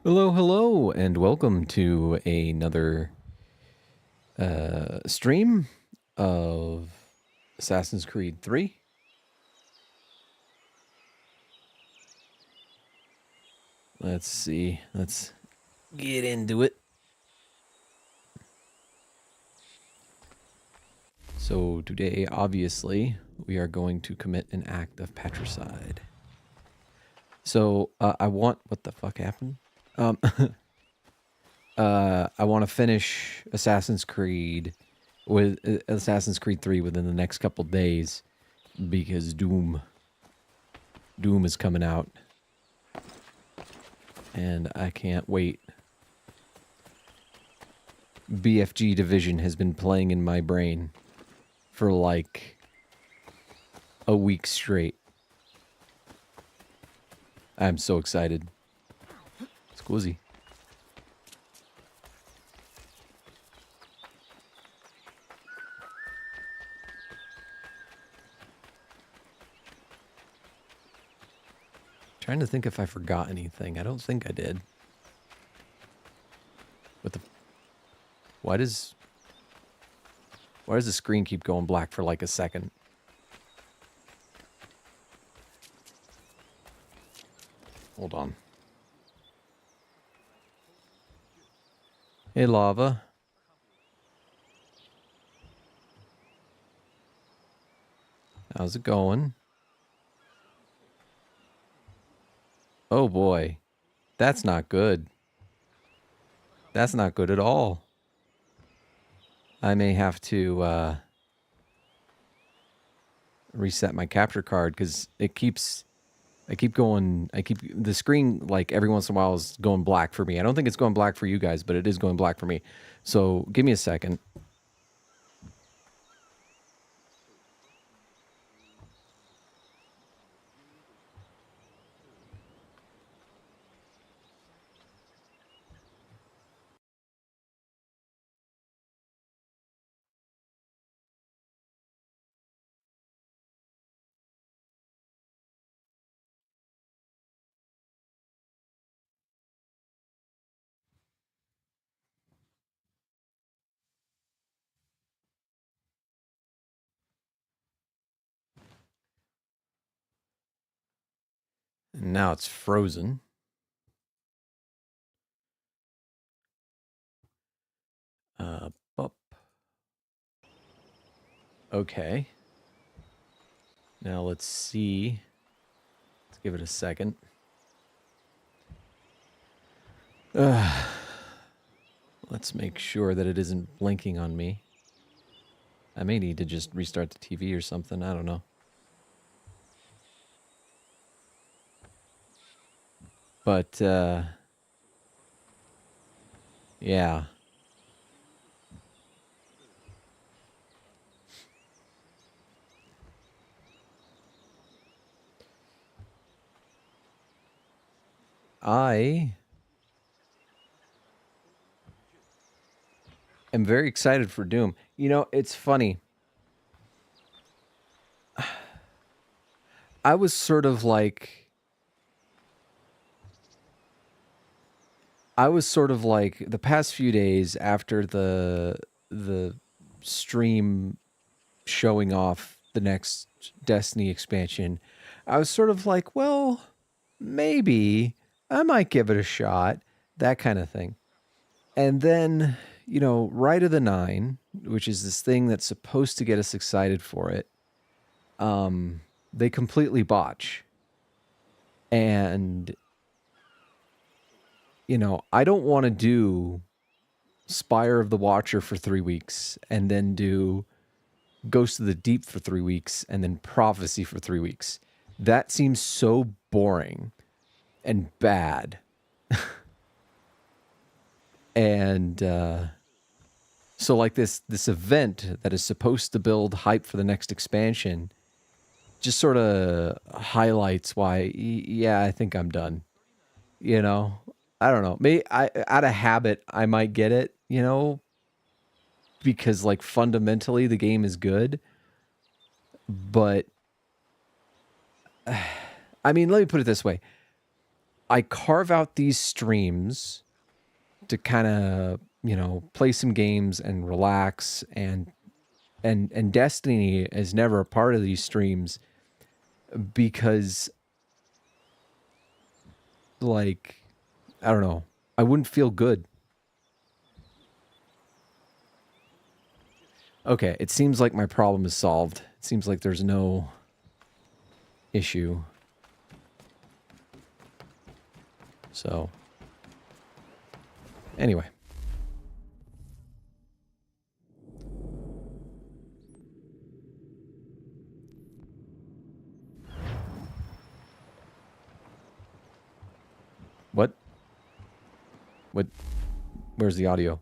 Hello, hello, and welcome to another stream of Assassin's Creed 3. Let's see. Let's get into it. So today, obviously, we are going to commit an act of patricide. So I want... What the fuck happened? I want to finish Assassin's Creed with Assassin's Creed 3 within the next couple days because Doom is coming out. And I can't wait. BFG Division has been playing in my brain for like a week straight. I'm so excited. Squizzy. Trying to think if I forgot anything. I don't think I did. What the... Why does the screen keep going black for like a second? Hold on. Hey, Lava. How's it going? Oh boy. That's not good. That's not good at all. I may have to reset my capture card because it keeps... the screen, like, every once in a while is going black for me. I don't think it's going black for you guys, but it is going black for me. So, give me a second. And now it's frozen. Up. Okay. Now let's see. Let's give it a second. Let's make sure that it isn't blinking on me. I may need to just restart the TV or something. I don't know. But, yeah. I am very excited for Doom. You know, it's funny. I was sort of like... the past few days after the stream showing off the next Destiny expansion, I was sort of like, well, maybe I might give it a shot, that kind of thing. And then, you know, Rite of the Nine, which is this thing that's supposed to get us excited for it, they completely botch. And, you know, I don't want to do Spire of the Watcher for 3 weeks and then do Ghost of the Deep for 3 weeks and then Prophecy for 3 weeks. That seems so boring and bad. And so like this event that is supposed to build hype for the next expansion just sort of highlights why, yeah, I think I'm done. You know, I don't know. Maybe out of habit, I might get it, you know, because like fundamentally the game is good. But I mean, let me put it this way. I carve out these streams to kind of, you know, play some games and relax, and Destiny is never a part of these streams because, like, I don't know, I wouldn't feel good. Okay, it seems like my problem is solved. It seems like there's no issue. So, anyway. What? What? Where's the audio?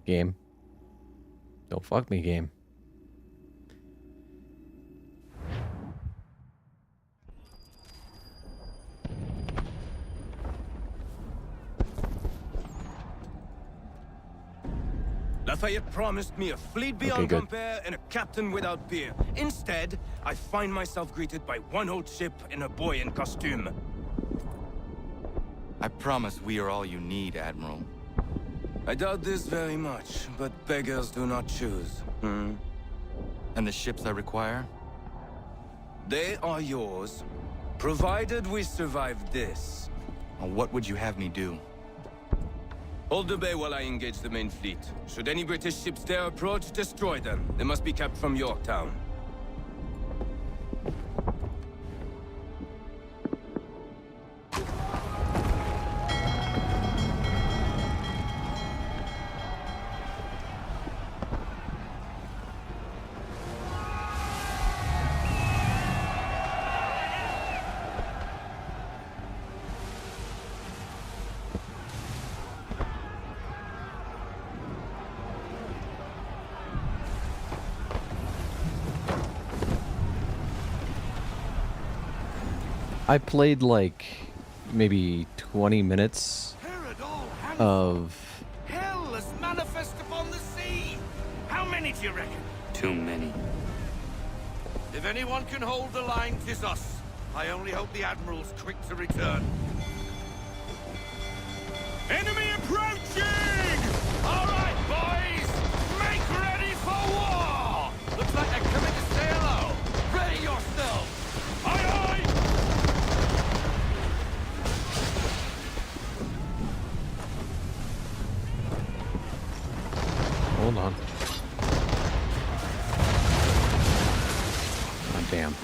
Game? Don't fuck me, game. Lafayette promised me a fleet beyond compare and a captain without peer. Instead, I find myself greeted by one old ship and a boy in costume. I promise we are all you need, Admiral. I doubt this very much, but beggars do not choose. Hmm? And the ships I require? They are yours, provided we survive this. What would you have me do? Hold the bay while I engage the main fleet. Should any British ships dare approach, destroy them. They must be kept from Yorktown. I played like maybe 20 minutes of... Hell is manifest upon the sea! How many do you reckon? Too many. If anyone can hold the line, 'tis us. I only hope the Admiral's quick to return. Enemy approaching! All right, boys! Make ready for war! Looks like they're coming to say hello. Ready yourselves! Aye, aye! Hold on. Oh, damn.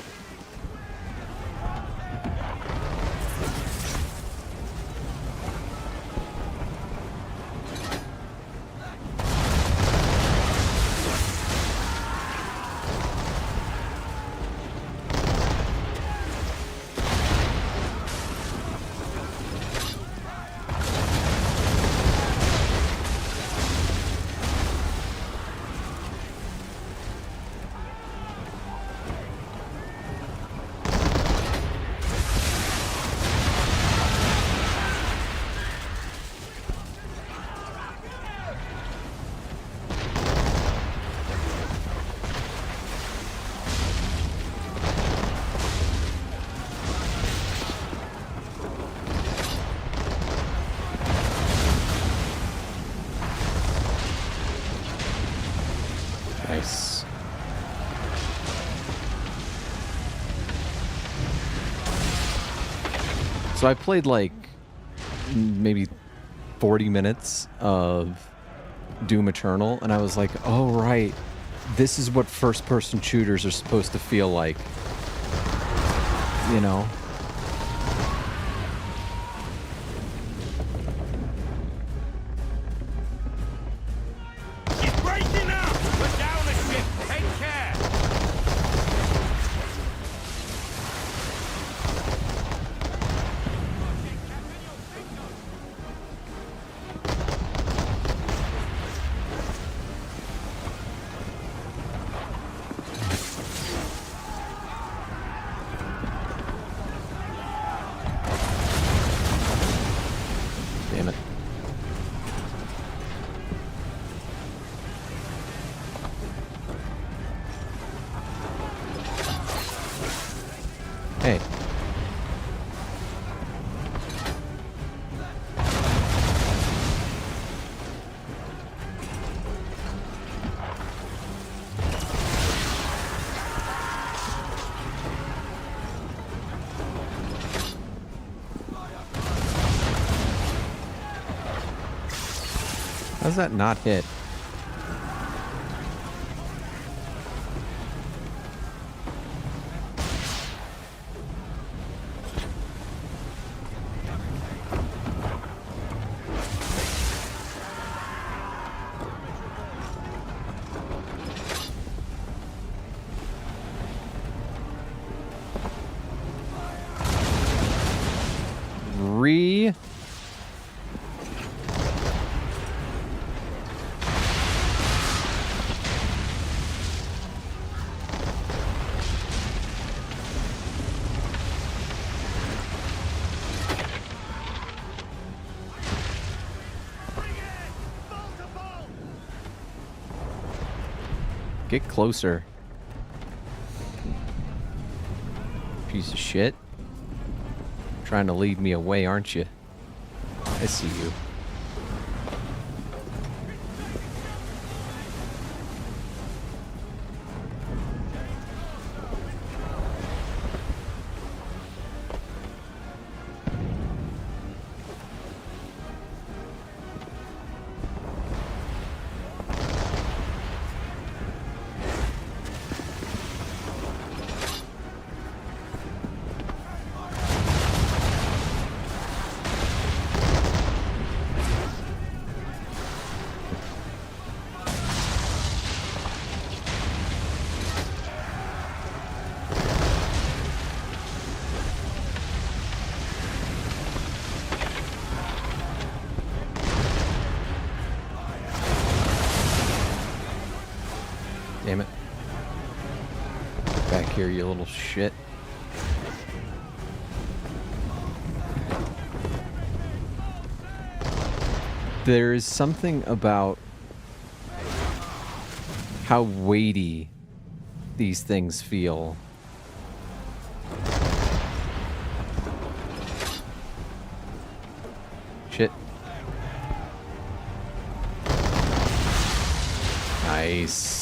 Nice. So I played like maybe 40 minutes of Doom Eternal, and I was like, oh, right. This is what first-person shooters are supposed to feel like. You know? She's breaking up! We're down a ship! Take care! Damn it. Hey. How's that not hit? Get closer. Piece of shit. Trying to lead me away, aren't you? I see you. Damn it. Back here, you little shit. There is something about how weighty these things feel. Shit. Nice.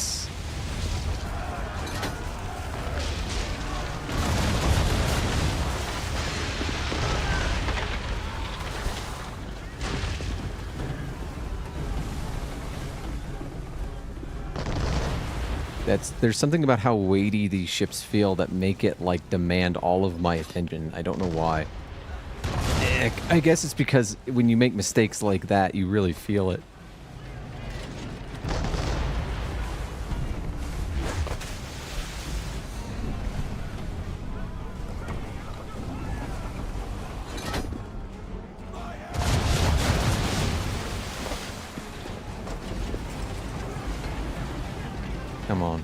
There's something about how weighty these ships feel that make it like demand all of my attention. I don't know why. I guess it's because when you make mistakes like that, you really feel it. Come on.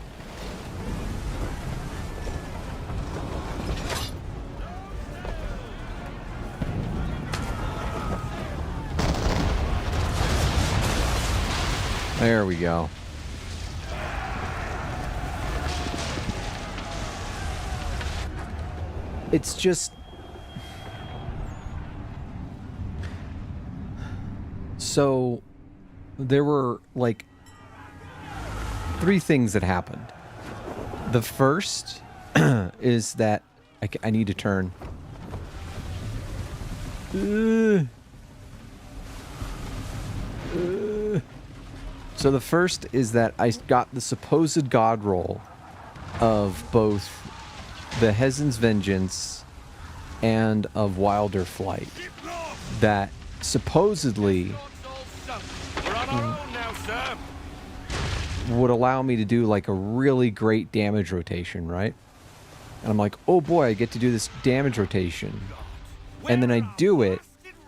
There we go. It's just... So, there were, like, 3 things that happened. The first is that I need to turn. So the first is that I got the supposed god roll of both the Hezen's Vengeance and of Wilder Flight that supposedly would allow me to do like a really great damage rotation, right? And I'm like, oh boy, I get to do this damage rotation. And then I do it,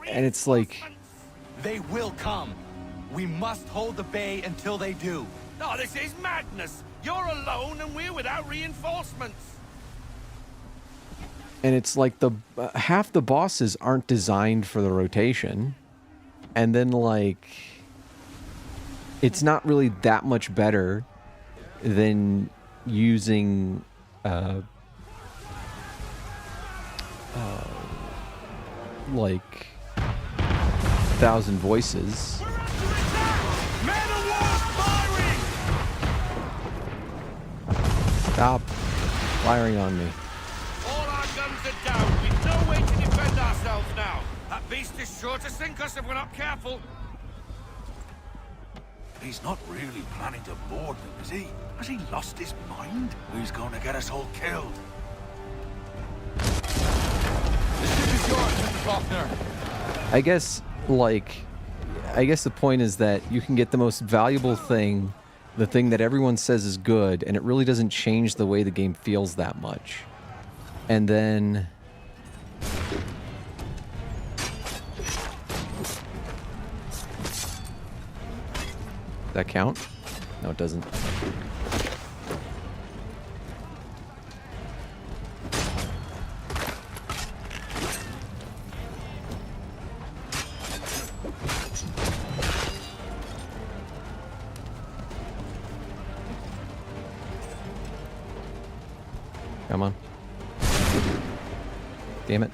and it's like... They will come. We must hold the bay until they do. Oh, this is madness. You're alone and we're without reinforcements. And it's like the half the bosses aren't designed for the rotation. And then like... It's not really that much better than using like 1,000 voices. Stop firing on me. All our guns are down. We've no way to defend ourselves now. That beast is sure to sink us if we're not careful. He's not really planning to board them, is he? Has he lost his mind? He's going to get us all killed. The ship is yours, Mr. Faulkner. I guess, the point is that you can get the most valuable thing, the thing that everyone says is good, and it really doesn't change the way the game feels that much. And then... that count? No, it doesn't. Come on. Damn it.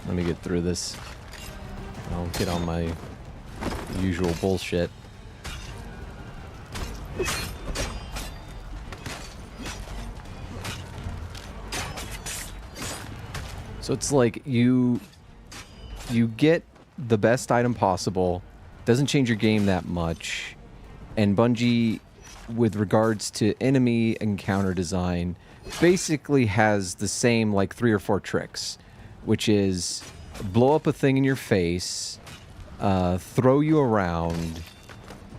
Let me get through this. I'll get on my usual bullshit. So it's like you get the best item possible, doesn't change your game that much, and Bungie, with regards to enemy encounter design, basically has the same like 3 or 4 tricks, which is blow up a thing in your face, throw you around,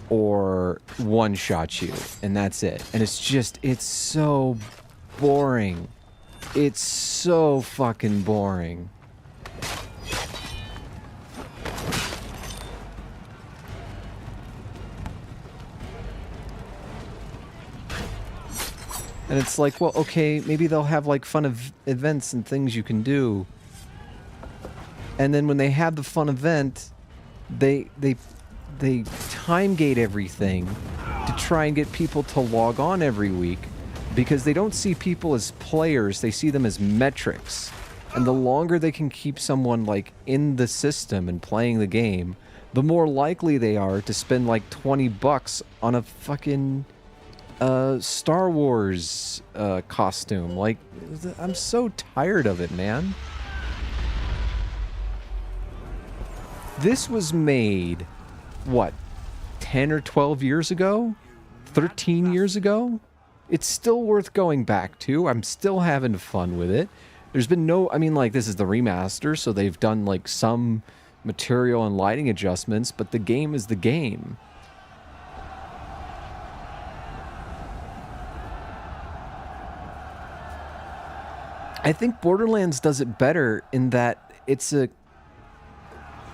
or one-shot you, and that's it. And it's so boring. It's so fucking boring. And it's like, well, okay, maybe they'll have like fun events and things you can do. And then when they have the fun event, they time gate everything to try and get people to log on every week, because they don't see people as players, they see them as metrics. And the longer they can keep someone like in the system and playing the game, the more likely they are to spend like $20 on a fucking Star Wars costume. Like, I'm so tired of it, man. This was made, what, 10 or 12 years ago? 13 years ago? It's still worth going back to. I'm still having fun with it. There's been no... I mean, like, this is the remaster, so they've done, like, some material and lighting adjustments, but the game is the game. I think Borderlands does it better in that it's a...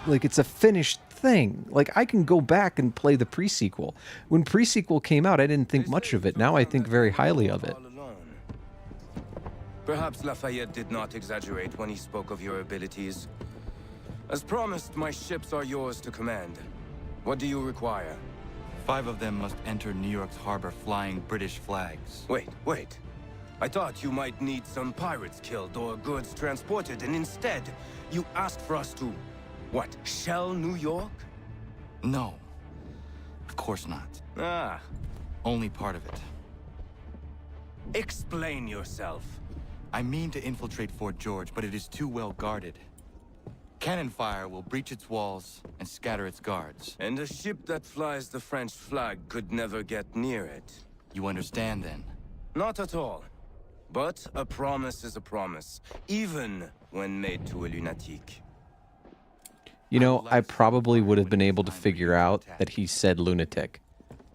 like, it's a finished thing. Like, I can go back and play the pre-sequel. When pre-sequel came out, I didn't think much of it. Now I think very highly of it. Perhaps Lafayette did not exaggerate when he spoke of your abilities. As promised, my ships are yours to command. What do you require? 5 of them must enter New York's harbor flying British flags. Wait. I thought you might need some pirates killed or goods transported, and instead, you asked for us to... what, shell New York? No. Of course not. Ah. Only part of it. Explain yourself. I mean to infiltrate Fort George, but it is too well guarded. Cannon fire will breach its walls and scatter its guards. And a ship that flies the French flag could never get near it. You understand, then? Not at all. But a promise is a promise, even when made to a lunatic. You know, I probably would have been able to figure out that he said lunatic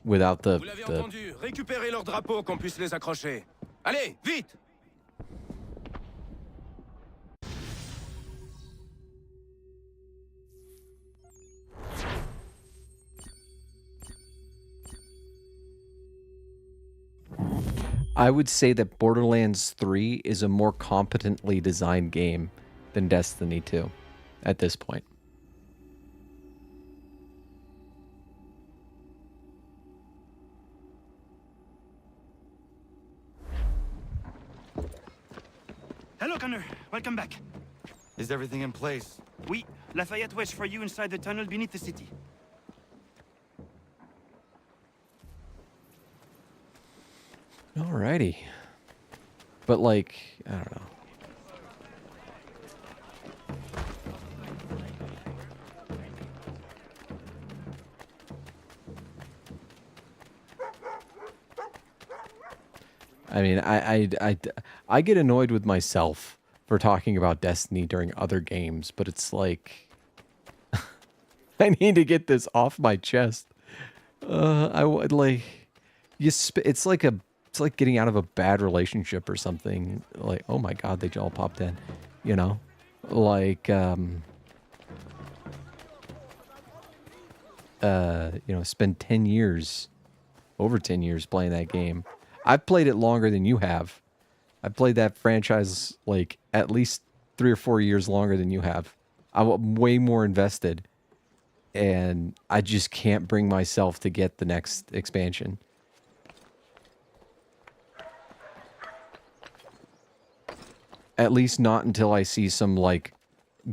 without the... Vous l'avez entendu. Récupérez leurs drapeaux qu'on puisse les accrocher. Allez, vite! I would say that Borderlands 3 is a more competently designed game than Destiny 2 at this point. Hello, Connor. Welcome back. Is everything in place? Oui, Lafayette waits for you inside the tunnel beneath the city. Alrighty. But like, I don't know. I mean, I get annoyed with myself for talking about Destiny during other games, but it's like I need to get this off my chest. I would like it's like getting out of a bad relationship or something. Like, oh my god, they all popped in, you know? Like you know, spend 10 years, over 10 years playing that game. I've played it longer than you have. I've played that franchise like at least 3 or 4 years longer than you have. I'm way more invested, and I just can't bring myself to get the next expansion. At least not until I see some like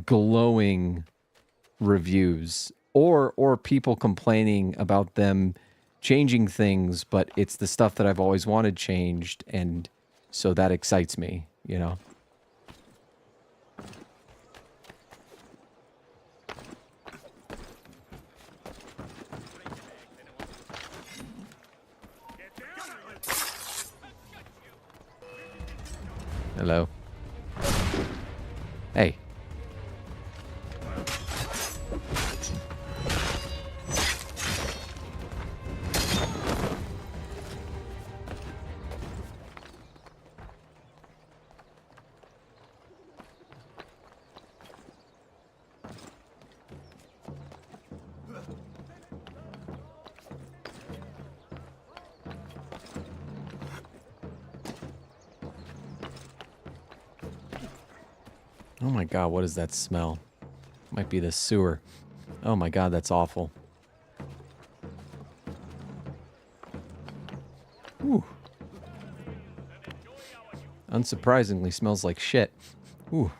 glowing reviews or people complaining about them changing things, but it's the stuff that I've always wanted changed, and so that excites me, you know? Hello. Hey. Oh my god, what is that smell? Might be the sewer. Oh my god, that's awful. Ooh. Unsurprisingly, smells like shit. Ooh.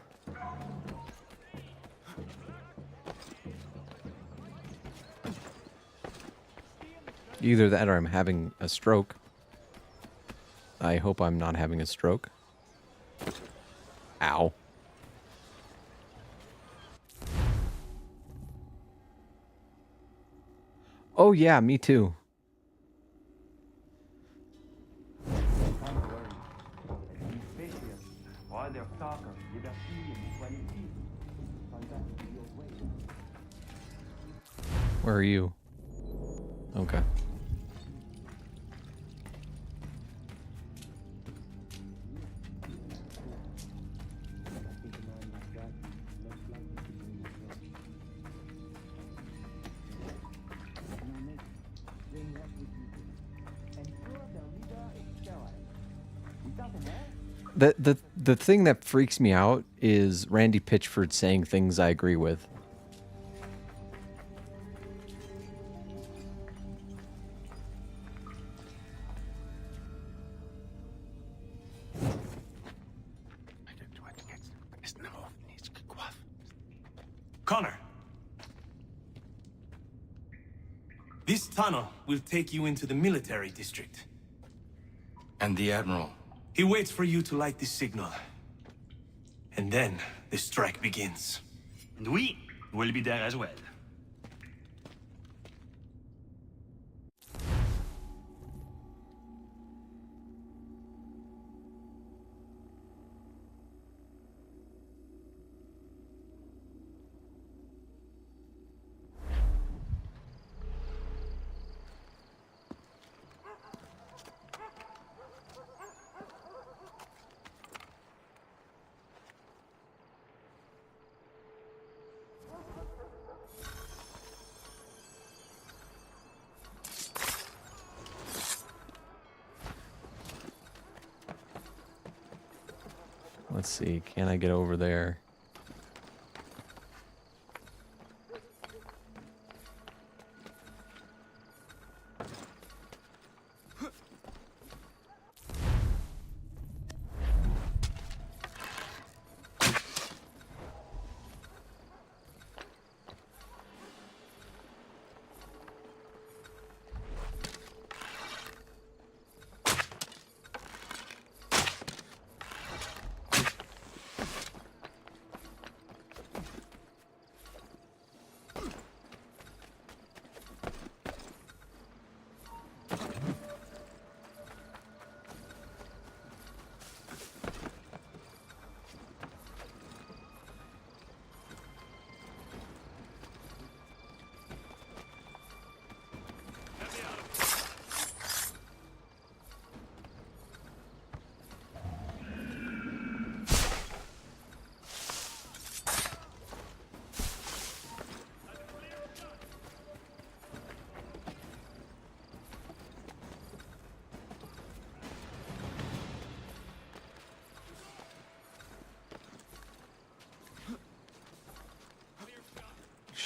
Either that or I'm having a stroke. I hope I'm not having a stroke. Ow. Oh yeah, me too. Where are you? Okay. The thing that freaks me out is Randy Pitchford saying things I agree with. Connor. This tunnel will take you into the military district. And the Admiral? He waits for you to light this signal. And then the strike begins. And we will be there as well. Let's see, can I get over there?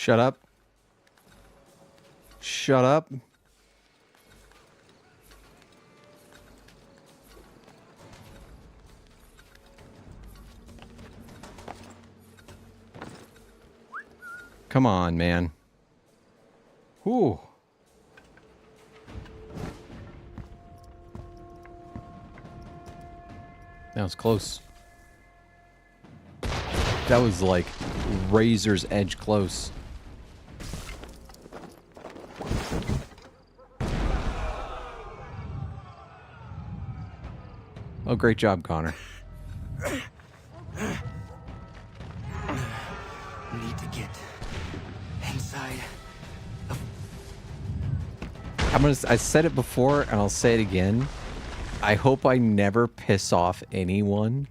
Shut up. Shut up. Come on, man. Whew. That was close. That was like razor's edge close. Oh, great job, Connor. Need to get inside. I said it before and I'll say it again. I hope I never piss off anyone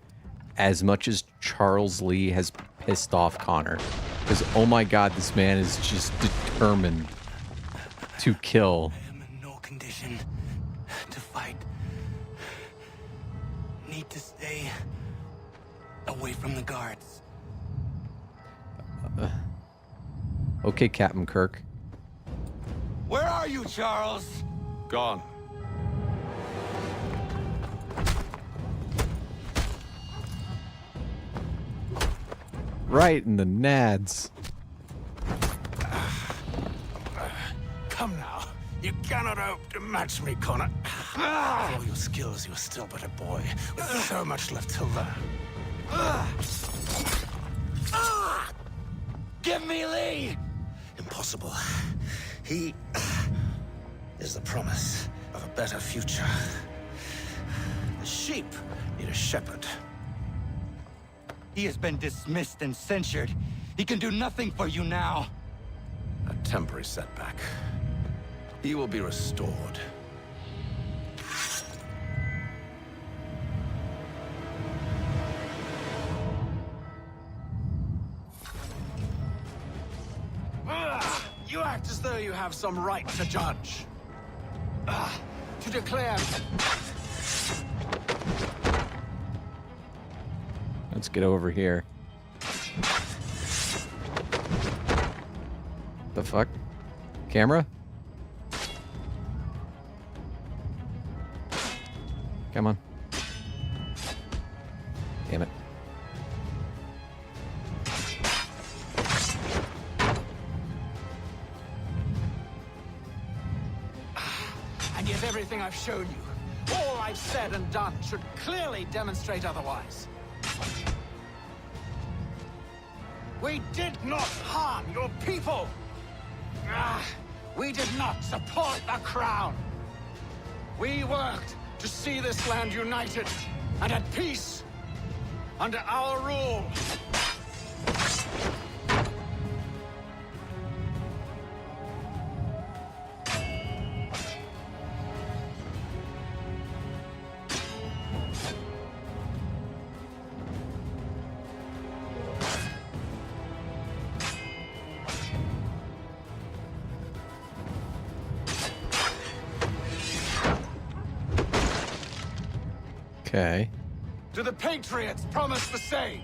as much as Charles Lee has pissed off Connor. Because, oh my god, this man is just determined to kill. I am in no condition to fight. Need to stay away from the guards. Okay, Captain Kirk. Where are you, Charles? Gone. Right in the nads. Come now. You cannot hope to match me, Connor. For all your skills, you're still but a boy, with so much left to learn. Give me Lee! Impossible. He is the promise of a better future. The sheep need a shepherd. He has been dismissed and censured. He can do nothing for you now. A temporary setback. He will be restored. You act as though you have some right to judge. To declare... Let's get over here. The fuck? Camera? Come on. Damn it. And yet everything I've shown you, all I've said and done, should clearly demonstrate otherwise. We did not harm your people. We did not support the crown. We worked to see this land united and at peace under our rule. Okay. Do the Patriots promise the same?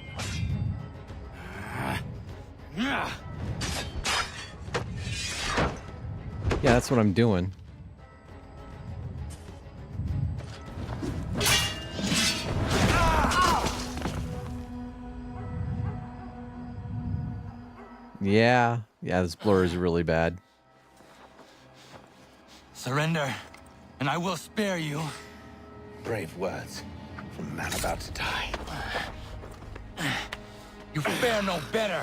Yeah, that's what I'm doing. Yeah, this blur is really bad. Surrender, and I will spare you. Brave words from a man about to die. You fare no better.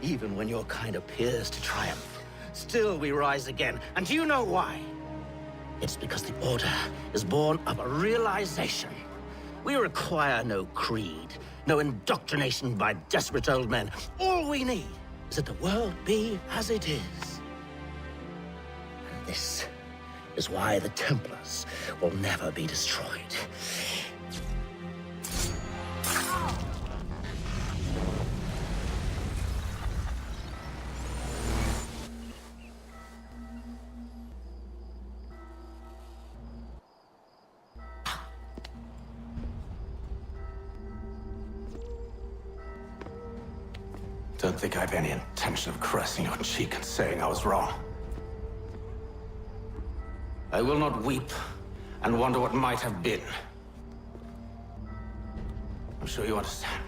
Even when your kind appears to triumph, still we rise again. And do you know why? It's because the Order is born of a realization. We require no creed, no indoctrination by desperate old men. All we need is that the world be as it is. And this is why the Templars will never be destroyed. Don't think I've any intention of caressing your cheek and saying I was wrong. I will not weep and wonder what might have been. I'm sure you understand.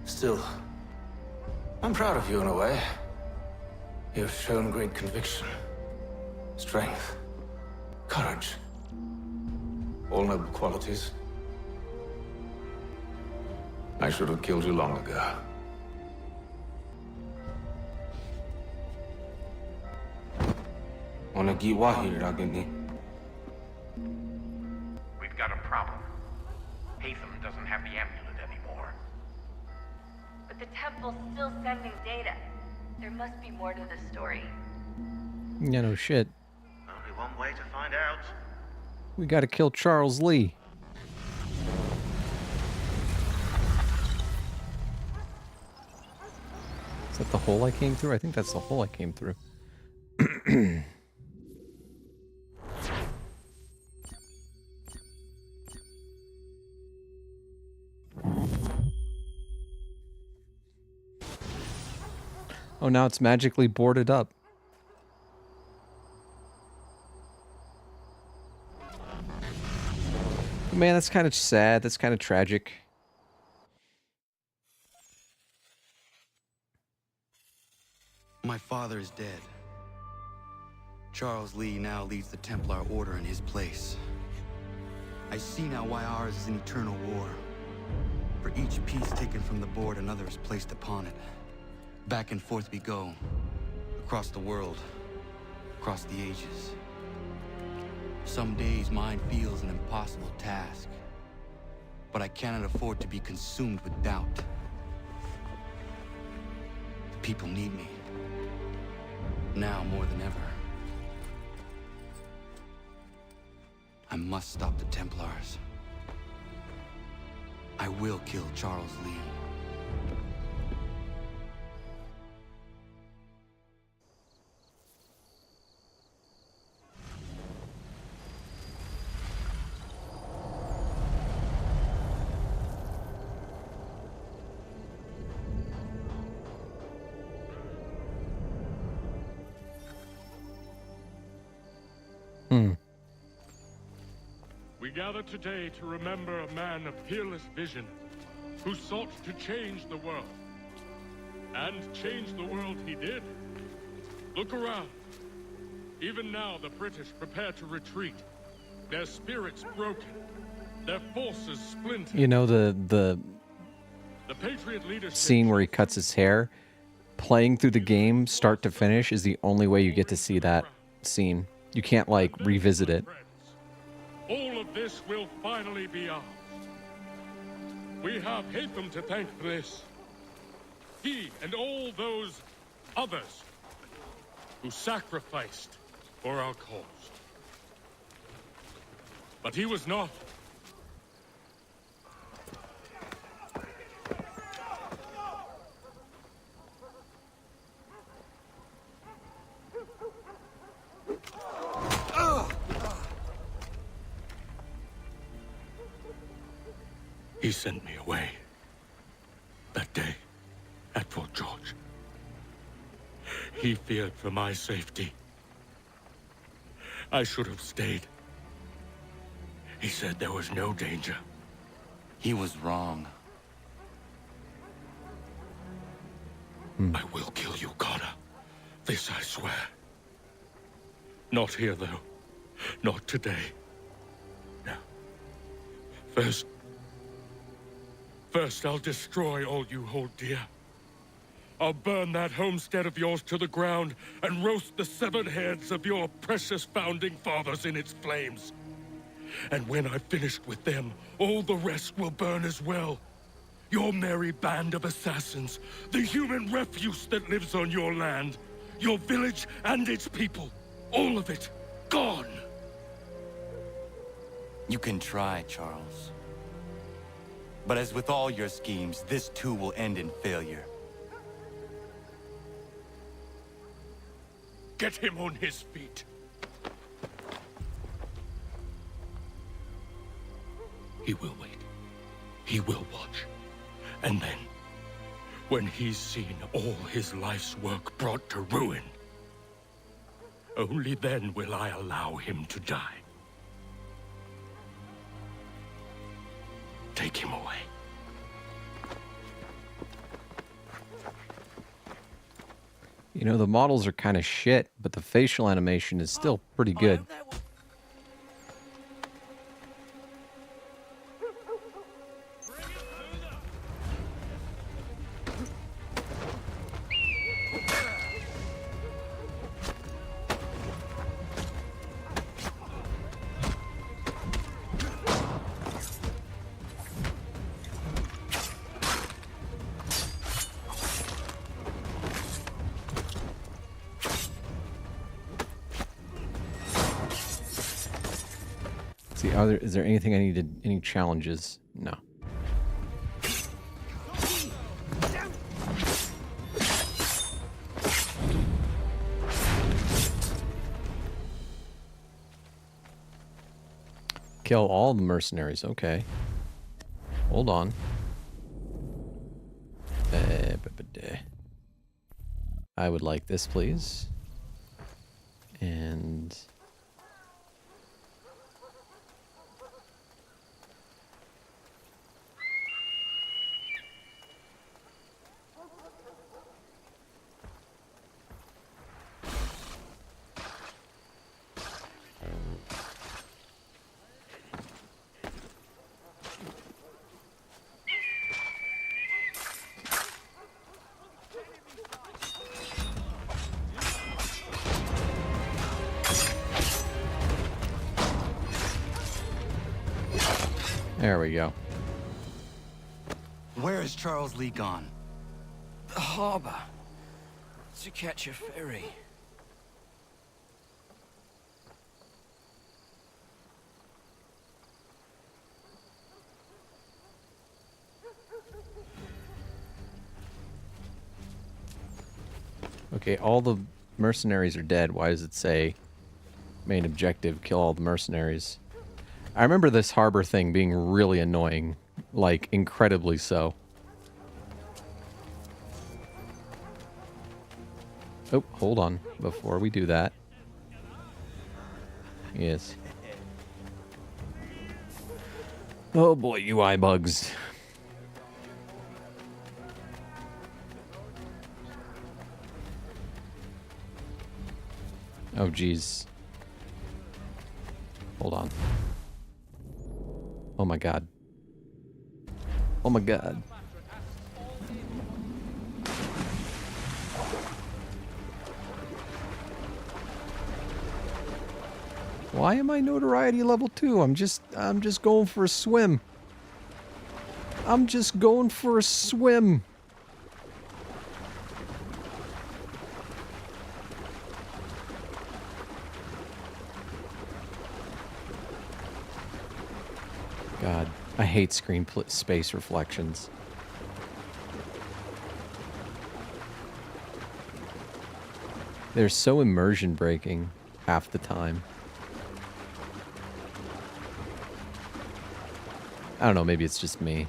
Still, I'm proud of you in a way. You've shown great conviction, strength, courage. All noble qualities. I should have killed you long ago. We've got a problem. Hatham doesn't have the amulet anymore. But the temple's still sending data. There must be more to the story. Yeah, no shit. Only one way to find out. We gotta kill Charles Lee. Is that the hole I came through? I think that's the hole I came through. Oh, now it's magically boarded up. Man, that's kind of sad. That's kind of tragic. My father is dead. Charles Lee now leads the Templar Order in his place. I see now why ours is an eternal war. For each piece taken from the board, another is placed upon it. Back and forth we go. Across the world. Across the ages. Some days mine feels an impossible task. But I cannot afford to be consumed with doubt. The people need me. Now more than ever. I must stop the Templars. I will kill Charles Lee. We gather today to remember a man of peerless vision who sought to change the world. And change the world he did. Look around. Even now the British prepare to retreat. Their spirits broken. Their forces splintered. You know, the Patriot leadership scene where he cuts his hair, playing through the game start to finish is the only way you get to see that scene. You can't, like, revisit it. All of this will finally be ours. We have Hatham to thank for this. He and all those others who sacrificed for our cause. But he was not. He sent me away. That day, at Fort George. He feared for my safety. I should have stayed. He said there was no danger. He was wrong. I will kill you, Connor. This I swear. Not here, though. Not today. No. First, I'll destroy all you hold dear. I'll burn that homestead of yours to the ground and roast the severed heads of your precious founding fathers in its flames. And when I've finished with them, all the rest will burn as well. Your merry band of assassins, the human refuse that lives on your land, your village and its people, all of it, gone. You can try, Charles. But as with all your schemes, this too will end in failure. Get him on his feet. He will wait. he will watch. And then, when he's seen all his life's work brought to ruin, only then will I allow him to die. Take him away. You know, the models are kind of shit, but the facial animation is still pretty good. See, is there anything I needed? Any challenges? No. Kill all the mercenaries. Okay. Hold on. I would like this, please. And... there we go. Where is Charles Lee gone? The harbor. To catch a ferry. Okay, all the mercenaries are dead. Why does it say main objective, kill all the mercenaries? I remember this harbor thing being really annoying. Like, incredibly so. Oh, hold on. Before we do that. Yes. Oh boy, UI bugs. Oh, geez. Hold on. Oh my god. Oh my god. Why am I notoriety level 2? I'm just going for a swim. I'm just going for a swim. God, I hate screen space reflections. They're so immersion breaking half the time. I don't know, maybe it's just me.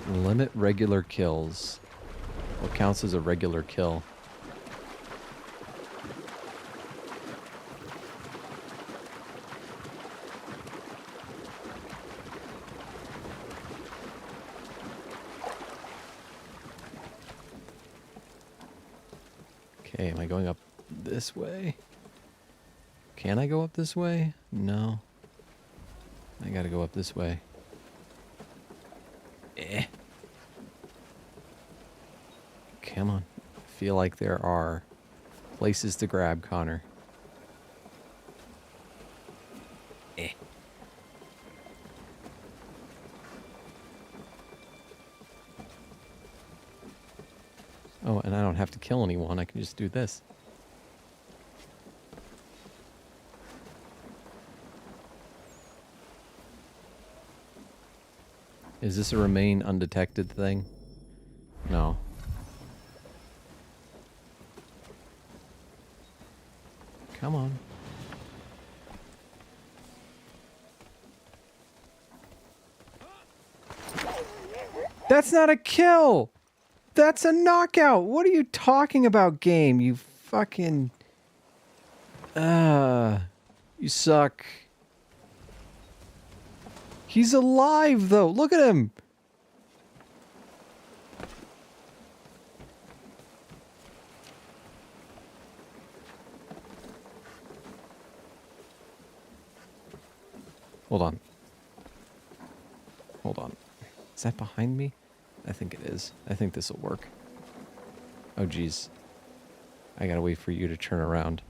Limit regular kills. What counts as a regular kill? Okay, am I going up this way? Can I go up this way? No. I gotta go up this way. Eh. Come on. I feel like there are places to grab, Connor. Eh. Oh, and I don't have to kill anyone. I can just do this. Is this a remain undetected thing? No. Come on. That's not a kill! That's a knockout! What are you talking about, game? You fucking... you suck. He's alive, though. Look at him! Hold on. Hold on. Is that behind me? I think it is. I think this will work. Oh, geez. I gotta wait for you to turn around.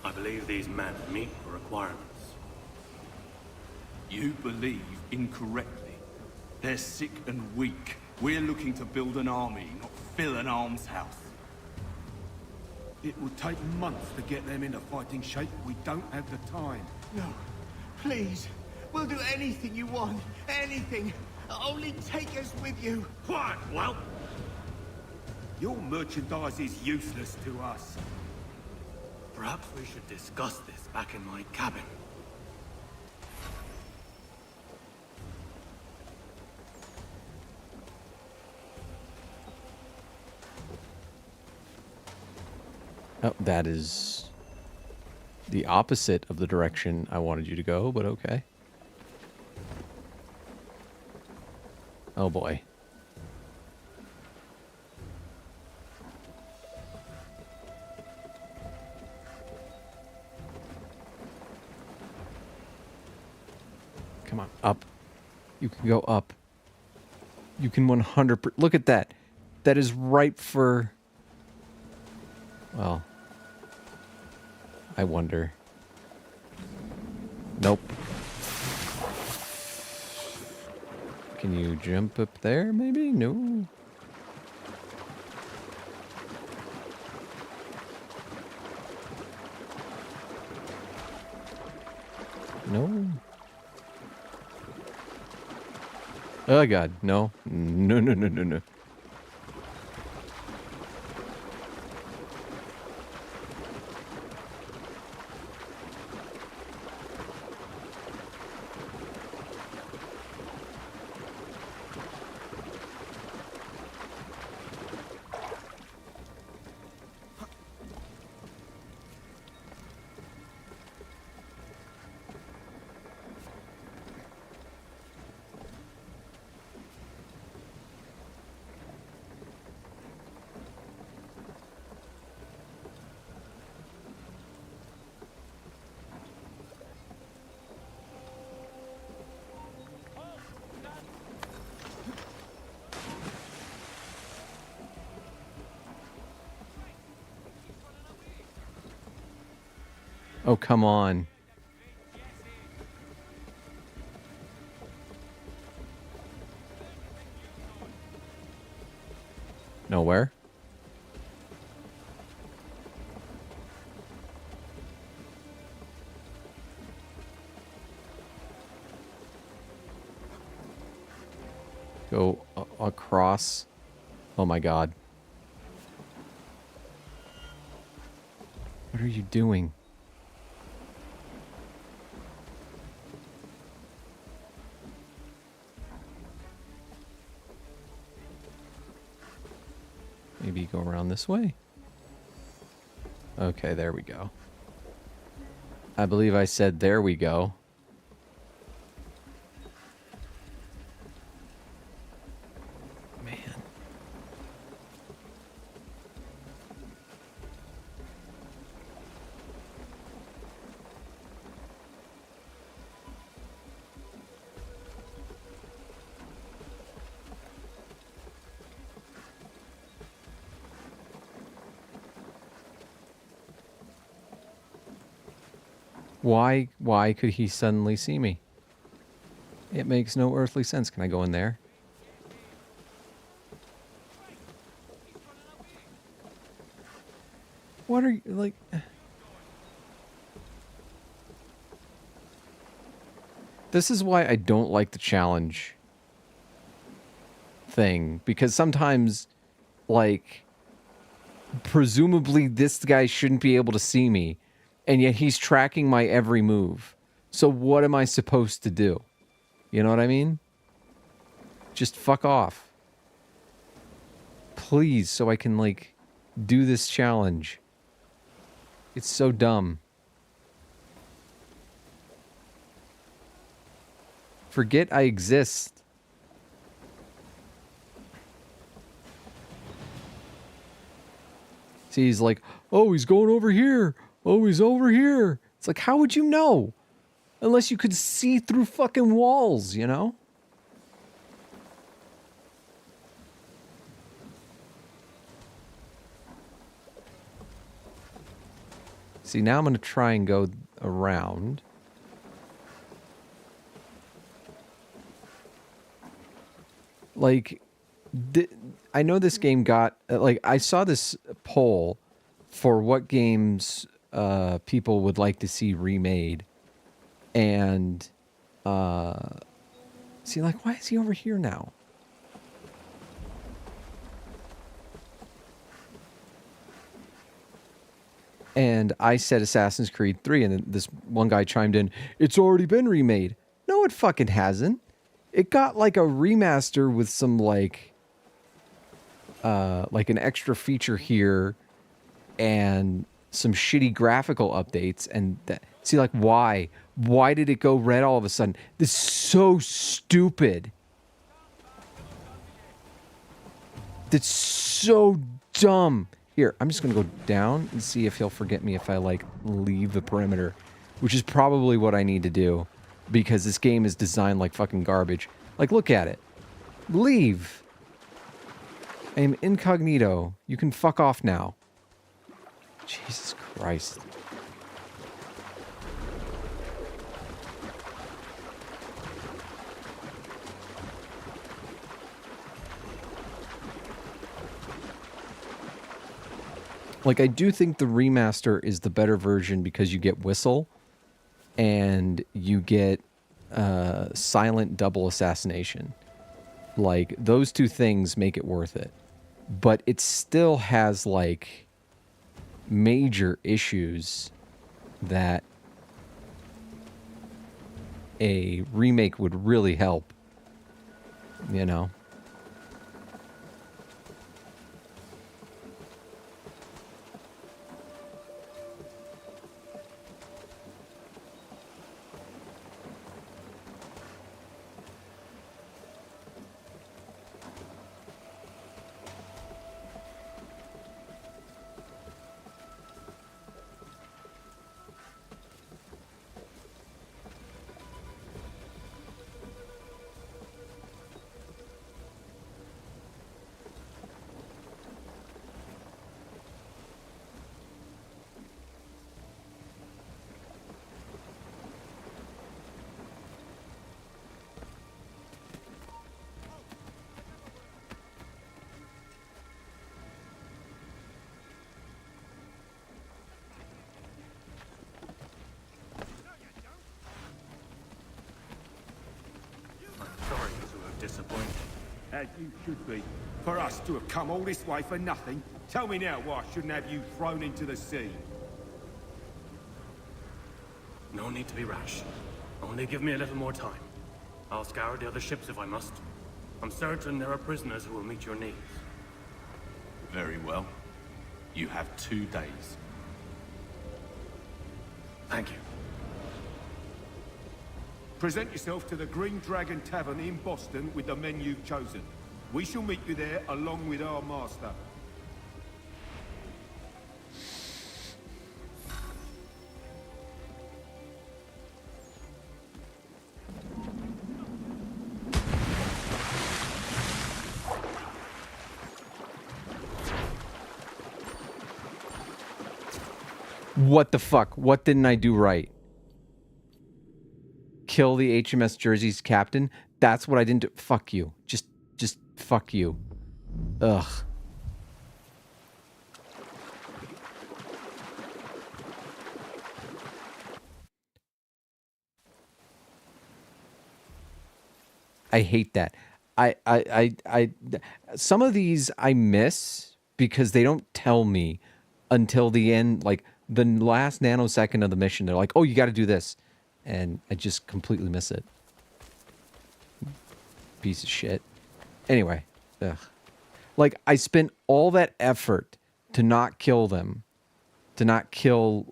I believe these men meet the requirements. You believe incorrectly. They're sick and weak. We're looking to build an army, not fill an almshouse. It will take months to get them into fighting shape. We don't have the time. No, please. We'll do anything you want. Anything. Only take us with you. Quiet, well. Your merchandise is useless to us. Perhaps we should discuss this back in my cabin. Oh, that is the opposite of the direction I wanted you to go, but okay. Oh boy. Come on, up. You can go up. You can 100%. Look at that. That is ripe for... Well, I wonder. Nope. Can you jump up there, maybe? No. No. Oh, God. No. No, no, no, no, no. Oh, come on. Nowhere? Go across. Oh my God. What are you doing? Maybe go around this way. Okay, there we go. I believe I said there we go. Man. Why could he suddenly see me? It makes no earthly sense. Can I go in there? like... This is why I don't like the challenge thing. Because sometimes, like, presumably this guy shouldn't be able to see me. And yet he's tracking my every move. So what am I supposed to do? You know what I mean? Just fuck off. Please, so I can, like, do this challenge. It's so dumb. Forget I exist. See, he's like, oh, he's going over here. Oh, he's over here. It's like, how would you know? Unless you could see through fucking walls, you know? See, now I'm going to try and go around. Like, I know this game got... Like, I saw this poll for what games people would like to see remade. And, see, like, why is he over here now? And I said Assassin's Creed 3, and then this one guy chimed in, it's already been remade. No, it fucking hasn't. It got, like, a remaster with some, like an extra feature here and some shitty graphical updates. And that, see, like, why? Why did it go red all of a sudden? This is so stupid. That's so dumb. Here, I'm just going to go down and see if he'll forget me if I, like, leave the perimeter. Which is probably what I need to do. Because this game is designed like fucking garbage. Like, look at it. Leave. I am incognito. You can fuck off now. Jesus Christ. Like, I do think the remaster is the better version because you get Whistle and you get silent double assassination. Like, those two things make it worth it. But it still has, like, major issues that a remake would really help. You know? As you should be. For us to have come all this way for nothing. Tell me now why I shouldn't have you thrown into the sea. No need to be rash. Only give me a little more time. I'll scour the other ships if I must. I'm certain there are prisoners who will meet your needs. Very well. You have 2 days. Thank you. Present yourself to the Green Dragon Tavern in Boston with the men you've chosen. We shall meet you there along with our master. What the fuck? What didn't I do right? Kill the HMS Jersey's captain? That's what I didn't do. Fuck you. Just fuck you. Ugh. I hate that. Some of these I miss because they don't tell me until the end, like the last nanosecond of the mission. They're like, "Oh, you got to do this," and I just completely miss it. Piece of shit. Anyway, ugh. Like I spent all that effort to not kill them, to not kill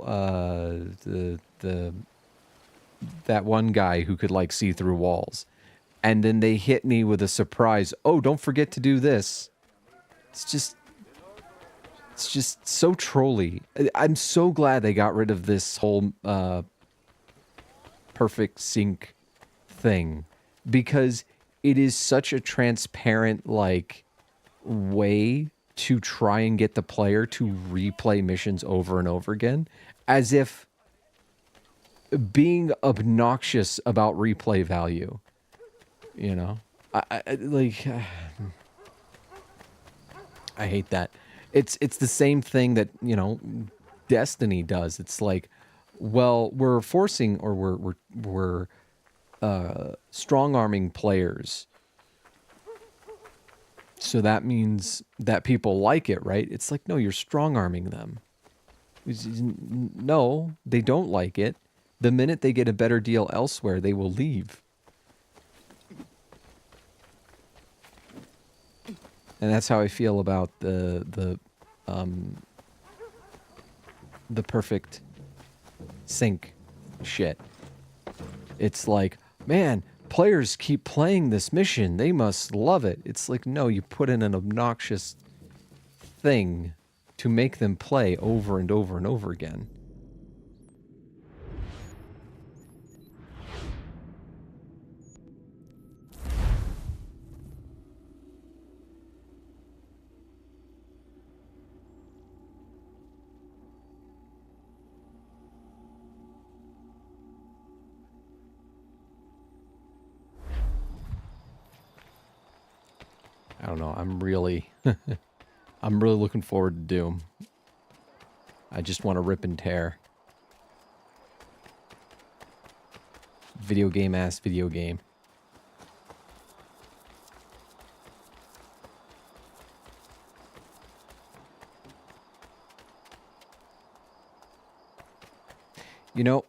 that one guy who could like see through walls. And then they hit me with a surprise. Oh, don't forget to do this. It's just so trolly. I'm so glad they got rid of this whole perfect sync thing, because it is such a transparent like way to try and get the player to replay missions over and over again, as if being obnoxious about replay value. You know, I hate that. It's the same thing that, you know, Destiny does. It's like, well, we're forcing, or we're strong-arming players, so that means that people like it, right? It's like, no, you're strong-arming them. No, they don't like it. The minute they get a better deal elsewhere, they will leave. And that's how I feel about the perfect sync shit. It's like, man, players keep playing this mission. They must love it. It's like, no, you put in an obnoxious thing to make them play over and over and over again. I don't know. I'm really looking forward to Doom. I just want to rip and tear. Video game ass video game. You know,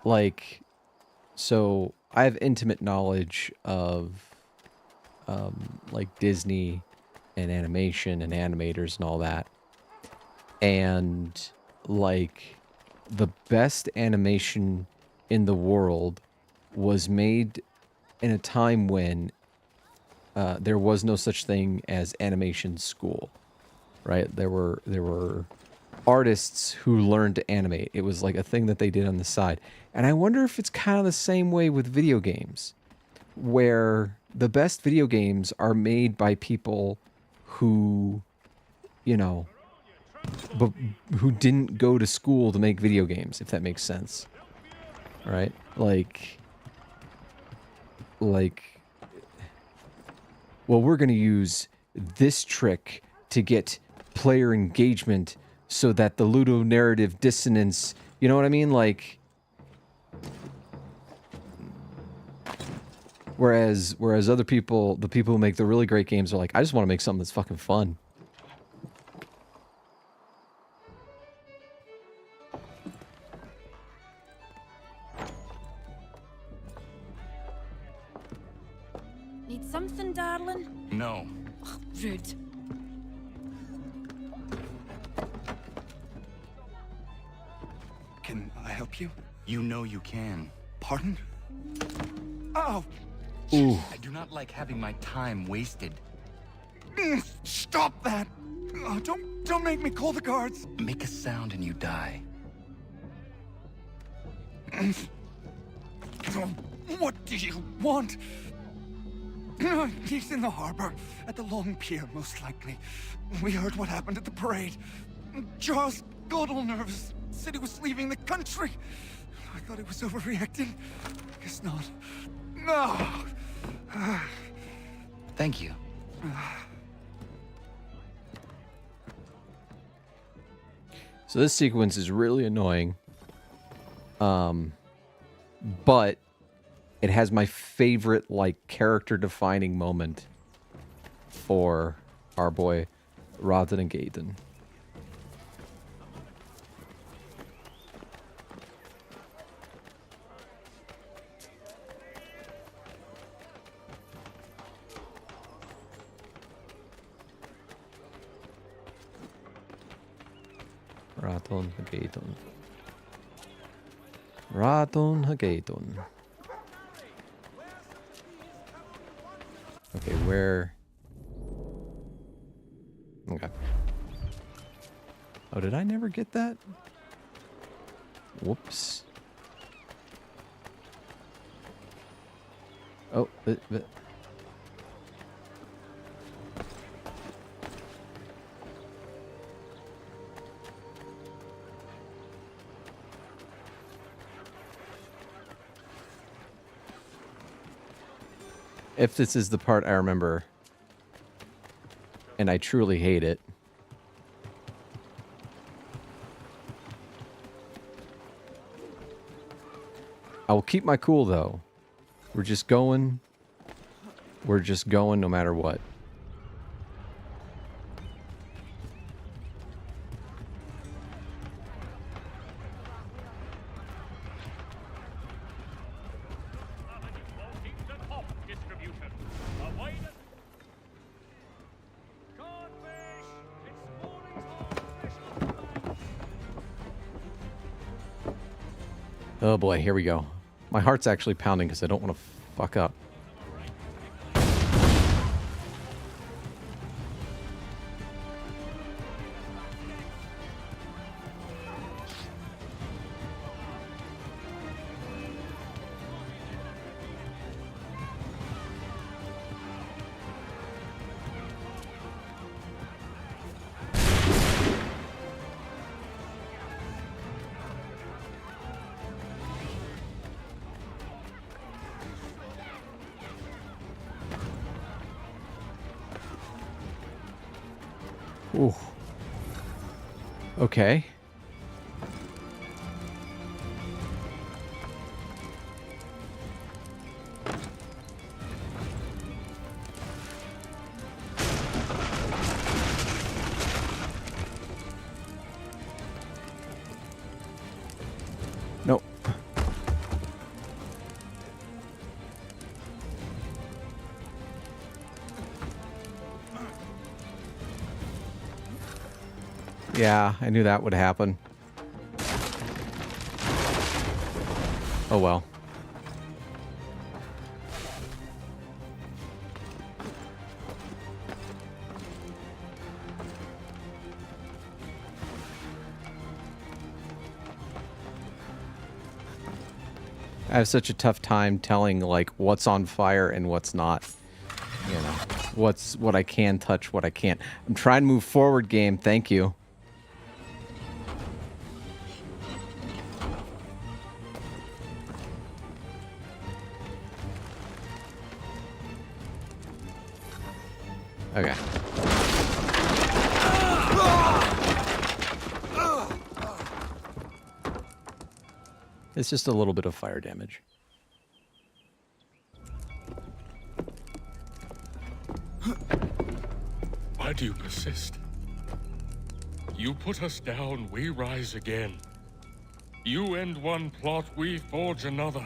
like, so I have intimate knowledge of like Disney and animation and animators and all that. And like the best animation in the world was made in a time when there was no such thing as animation school, right? There were artists who learned to animate. It was like a thing that they did on the side. And I wonder if it's kind of the same way with video games, where the best video games are made by people who, you know, but who didn't go to school to make video games, if that makes sense. Right? Like, well, we're going to use this trick to get player engagement so that the ludonarrative dissonance, you know what I mean? Like, whereas other people, the people who make the really great games are like, I just want to make something that's fucking fun. Need something, darling? No. Ugh, rude. Can I help you? You know you can. Pardon? Oh! Ooh. I do not like having my time wasted. Stop that! Oh, don't make me call the guards! Make a sound and you die. What do you want? He's in the harbor, at the Long Pier, most likely. We heard what happened at the parade. Charles got all nervous, said he was leaving the country. I thought he was overreacting. Guess not. No! Thank you. So this sequence is really annoying. but it has my favorite, like, character-defining moment for our boy Raden and Gaiden. Raton Hagedon. Raton Hagedon. Okay, where? Okay. Oh, did I never get that? Whoops. Oh, if this is the part I remember, and I truly hate it. I will keep my cool, though. We're just going no matter what. Oh boy, here we go. My heart's actually pounding because I don't want to fuck up. Ooh. Okay. Nope. Yeah, I knew that would happen. Oh well. I have such a tough time telling, like, what's on fire and what's not. You know, what I can touch, what I can't. I'm trying to move forward, game. Thank you. Okay. It's just a little bit of fire damage. Why do you persist? You put us down, we rise again. You end one plot, we forge another.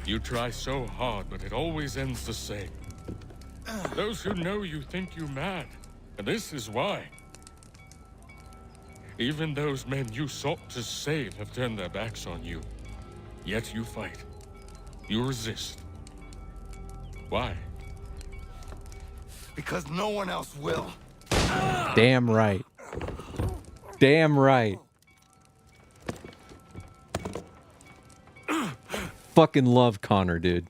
You try so hard, but it always ends the same. Those who know you think you mad, and this is why. Even those men you sought to save have turned their backs on you. Yet you fight. You resist. Why? Because no one else will. Damn right. Damn right. Fucking love Connor, dude.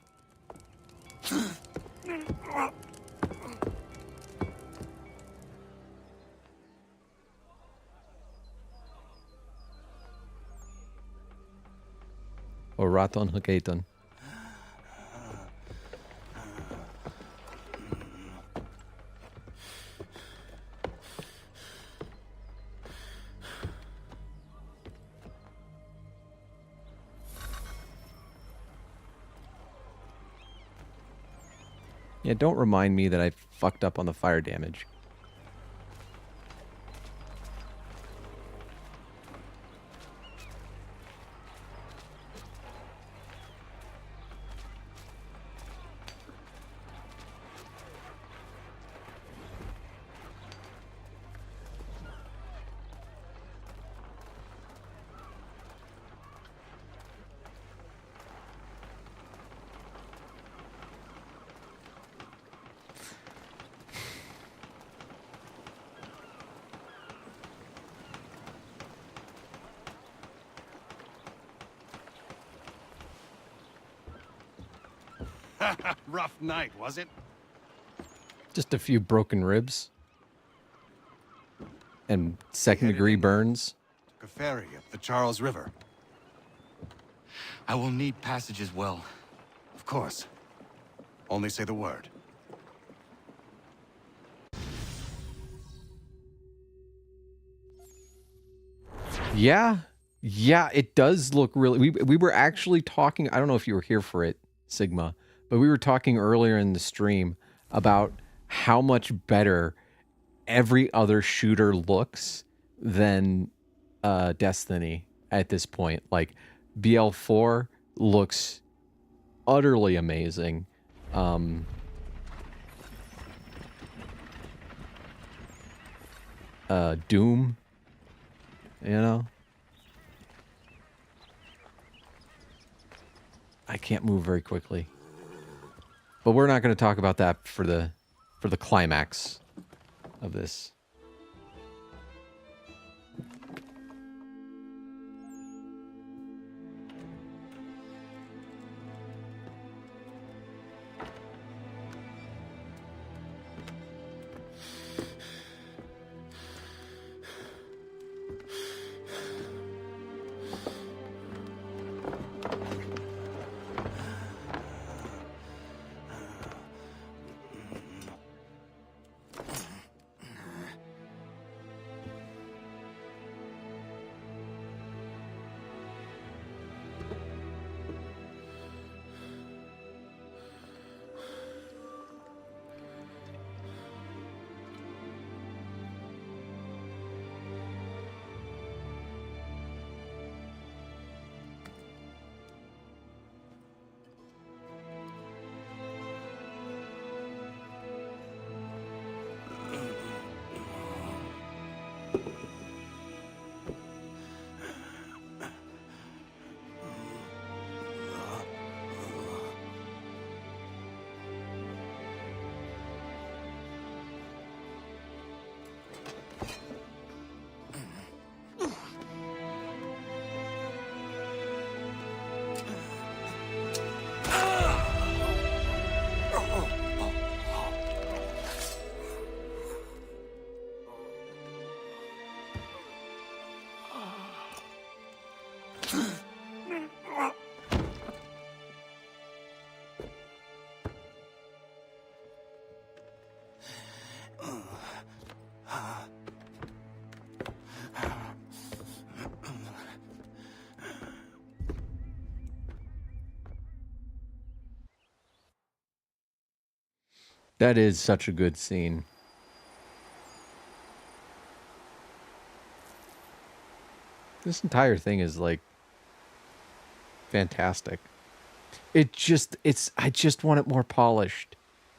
Or Raton Hagedon. Yeah, don't remind me that I fucked up on the fire damage. Rough night, was it? Just a few broken ribs. And second-degree burns. Took a ferry up the Charles River. I will need passage as well. Of course. Only say the word. Yeah. Yeah, it does look really... We were actually talking... I don't know if you were here for it, Sigma, but we were talking earlier in the stream about how much better every other shooter looks than Destiny at this point. Like, BL4 looks utterly amazing. Doom, you know? I can't move very quickly. But we're not going to talk about that for the climax of this. That is such a good scene. This entire thing is like fantastic. I just want it more polished.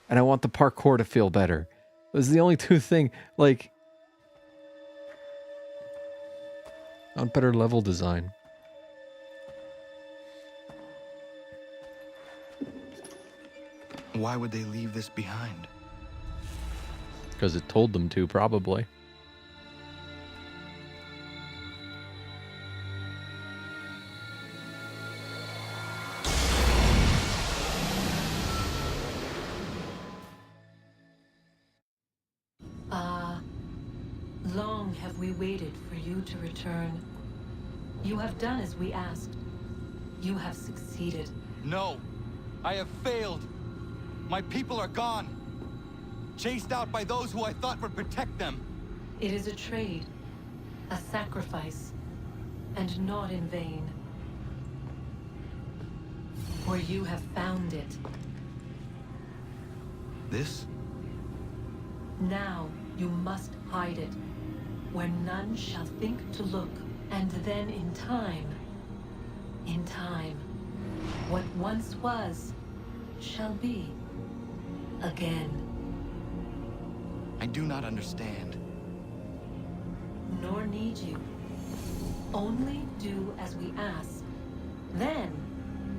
And I want the parkour to feel better. Those are the only two things, like, on better level design. Why would they leave this behind? Because it told them to, probably. Long have we waited for you to return. You have done as we asked. You have succeeded. No! I have failed! My people are gone! Chased out by those who I thought would protect them! It is a trade, a sacrifice, and not in vain. For you have found it. This? Now you must hide it, where none shall think to look, and then in time, what once was, shall be again. I do not understand. Nor need you. Only do as we ask. Then,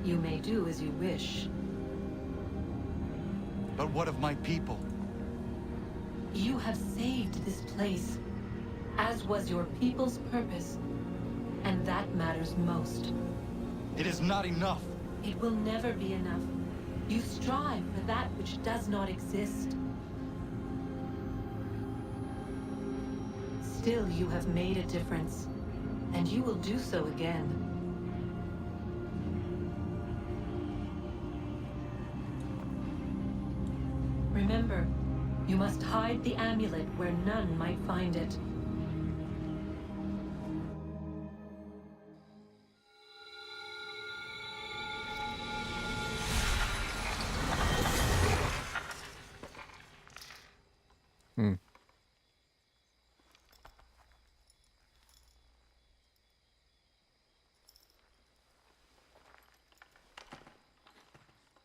you may do as you wish. But what of my people? You have saved this place, as was your people's purpose, and that matters most. It is not enough. It will never be enough. You strive for that which does not exist. Still, you have made a difference, and you will do so again. Remember, you must hide the amulet where none might find it.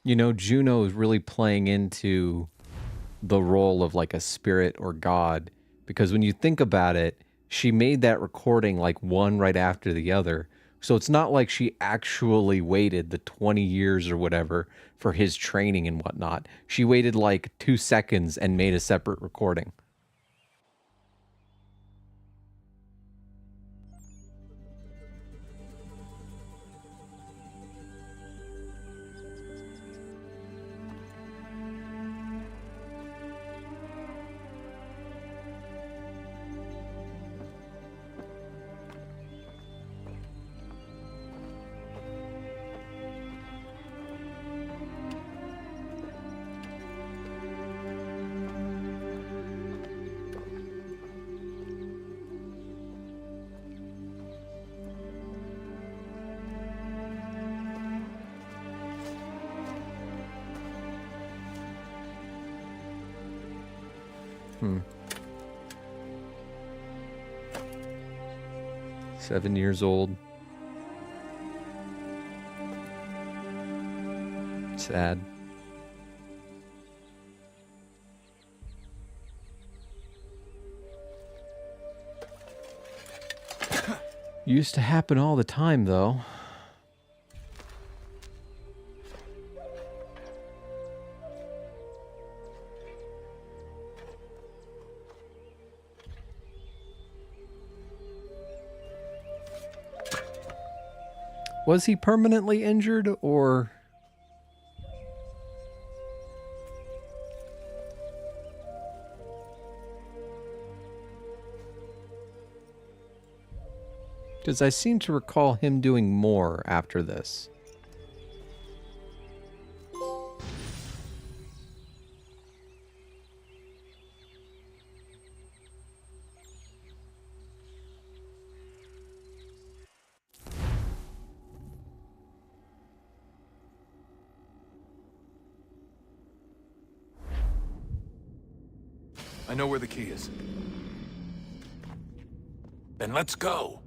You know, Juno is really playing into the role of like a spirit or god, because when you think about it, she made that recording like one right after the other. So it's not like she actually waited the 20 years or whatever for his training and whatnot. She waited like 2 seconds and made a separate recording. Hmm. 7 years old. Sad. Used to happen all the time, though. Was he permanently injured, or... Because I seem to recall him doing more after this. I know where the key is. Then let's go.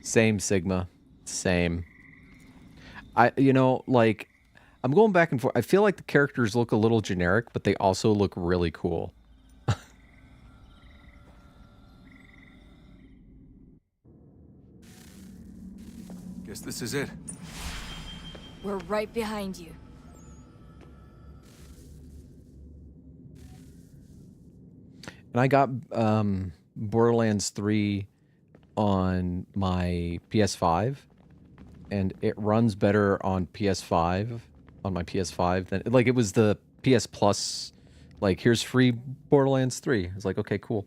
Same, Sigma. Same. You know, like, I'm going back and forth. I feel like the characters look a little generic, but they also look really cool. Guess this is it. We're right behind you. And I got Borderlands 3 on my PS5, and it runs better on PS5, on my PS5 than, like, it was the PS Plus, like, here's free Borderlands 3. It's like, okay, cool.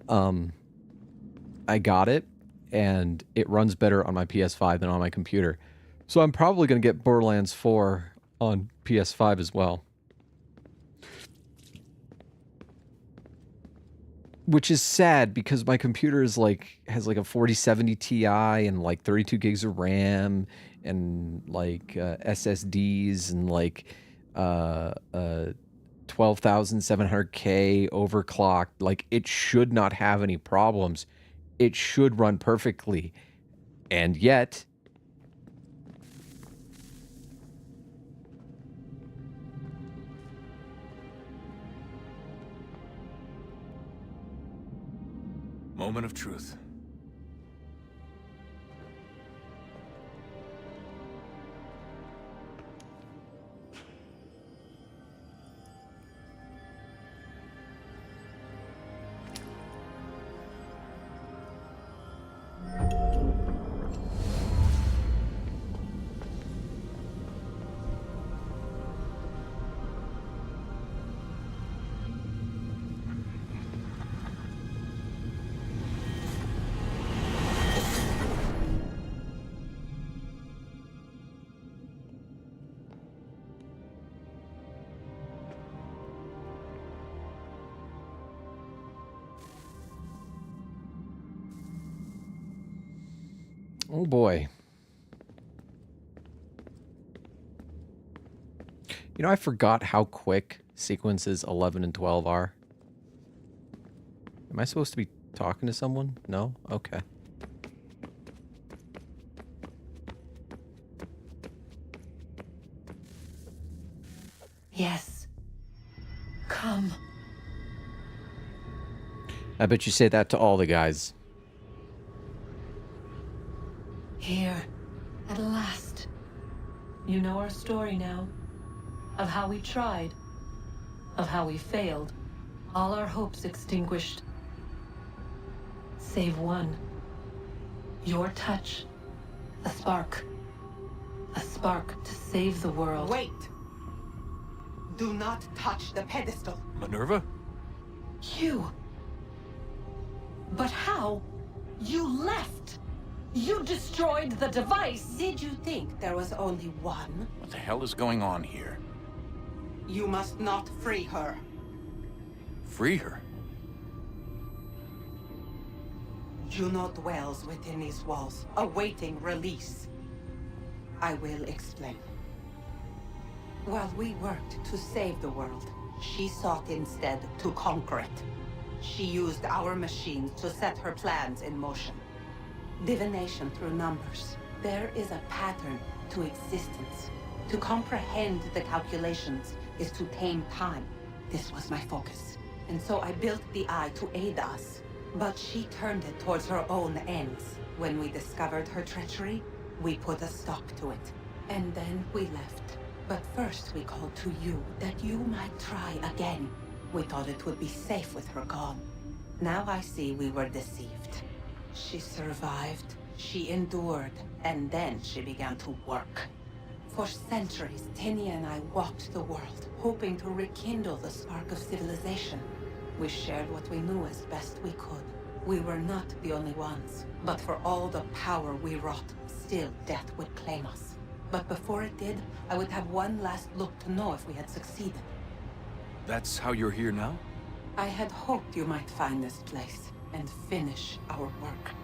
I got it, and it runs better on my PS5 than on my computer. So I'm probably going to get Borderlands 4 on PS5 as well. which is sad because my computer is like has like a 4070 Ti and like 32 gigs of RAM and like SSDs and like 12,700K overclocked. Like it should not have any problems. It should run perfectly. And yet Moment of truth. oh boy. You know, I forgot how quick sequences 11 and 12 are. Am I supposed to be talking to someone? No? Okay. Yes. Come. I bet you say that to all the guys. Here. At last. You know our story now. Of how we tried. Of how we failed. All our hopes extinguished. Save one. Your touch. A spark. A spark to save the world. Wait! Do not touch the pedestal. Minerva? You. But how? You left. You destroyed the device. Did you think there was only one? What the hell is going on here? You must not free her. Free her? Juno dwells within these walls, awaiting release. I will explain. While we worked to save the world, she sought instead to conquer it. She used our machines to set her plans in motion. Divination through numbers. There is a pattern to existence. To comprehend the calculations is to tame time. This was my focus. And so I built the eye to aid us. But she turned it towards her own ends. When we discovered her treachery, we put a stop to it. And then we left. But first we called to you, that you might try again. We thought it would be safe with her gone. Now I see we were deceived. She survived, she endured, and then she began to work. For centuries, Tinia and I walked the world, hoping to rekindle the spark of civilization. We shared what we knew as best we could. We were not the only ones, but for all the power we wrought, still death would claim us. But before it did, I would have one last look to know if we had succeeded. That's how you're here now? I had hoped you might find this place and finish our work.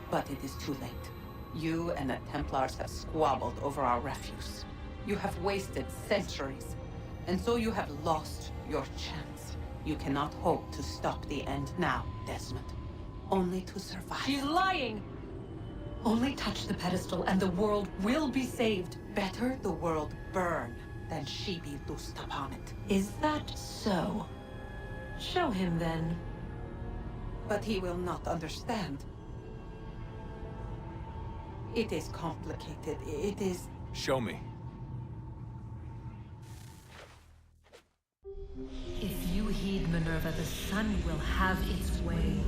But it is too late. You and the Templars have squabbled over our refuse. You have wasted centuries, and so you have lost your chance. You cannot hope to stop the end now, Desmond. Only to survive. She's lying! Only touch the pedestal and the world will be saved. Better the world burn than she be loosed upon it. Is that so? Show him then. But he will not understand. It is complicated. It is... Show me. If you heed Minerva, the sun will have its way.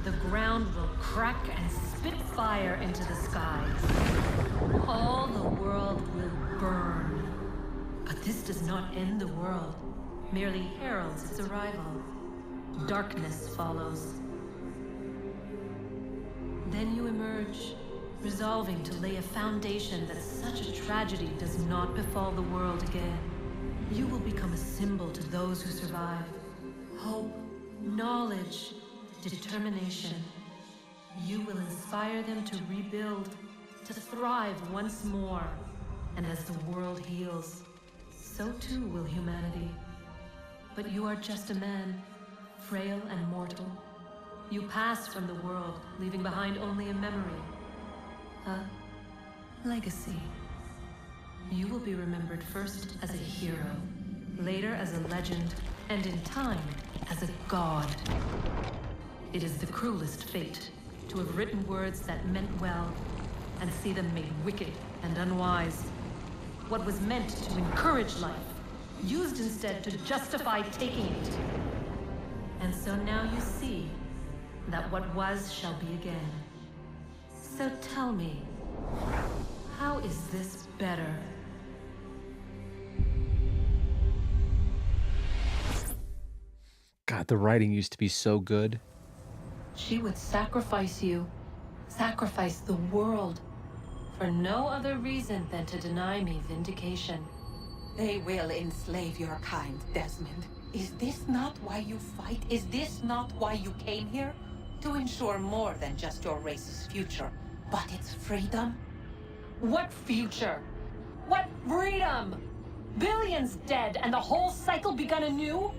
The ground will crack and spit fire into the skies. All the world will burn. But this does not end the world, merely heralds its arrival. Darkness follows. Then you emerge, resolving to lay a foundation that such a tragedy does not befall the world again. You will become a symbol to those who survive. Hope, knowledge, determination. You will inspire them to rebuild, to thrive once more. And as the world heals, so too will humanity. But you are just a man, frail and mortal. You pass from the world, leaving behind only a memory. A legacy. You will be remembered first as a hero, later as a legend, and in time, as a god. It is the cruelest fate to have written words that meant well, and see them made wicked and unwise. What was meant to encourage life, used instead to justify taking it. And so now you see that what was shall be again. So tell me, how is this better? God, the writing used to be so good. She would sacrifice you, sacrifice the world, for no other reason than to deny me vindication. They will enslave your kind, Desmond. Is this not why you fight? Is this not why you came here? To ensure more than just your race's future, but its freedom? What future? What freedom? Billions dead and the whole cycle begun anew?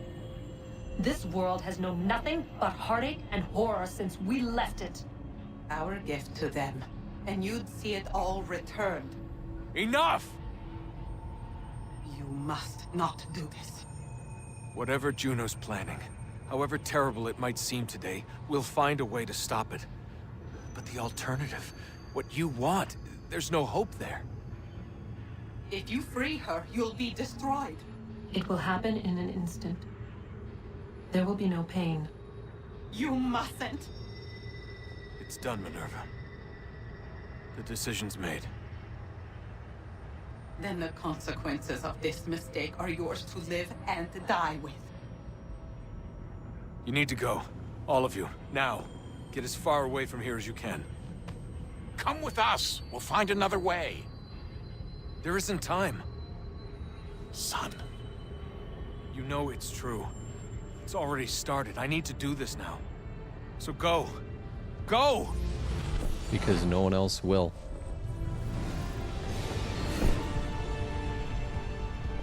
This world has known nothing but heartache and horror since we left it. Our gift to them, and you'd see it all returned. Enough! You must not do this. Whatever Juno's planning, however terrible it might seem today, we'll find a way to stop it. But the alternative, what you want, there's no hope there. If you free her, you'll be destroyed. It will happen in an instant. There will be no pain. You mustn't. It's done, Minerva. The decision's made. Then the consequences of this mistake are yours to live and die with. You need to go. All of you. Now. Get as far away from here as you can. Come with us. We'll find another way. There isn't time. Son. You know it's true. It's already started. I need to do this now. So go. Go! Because no one else will.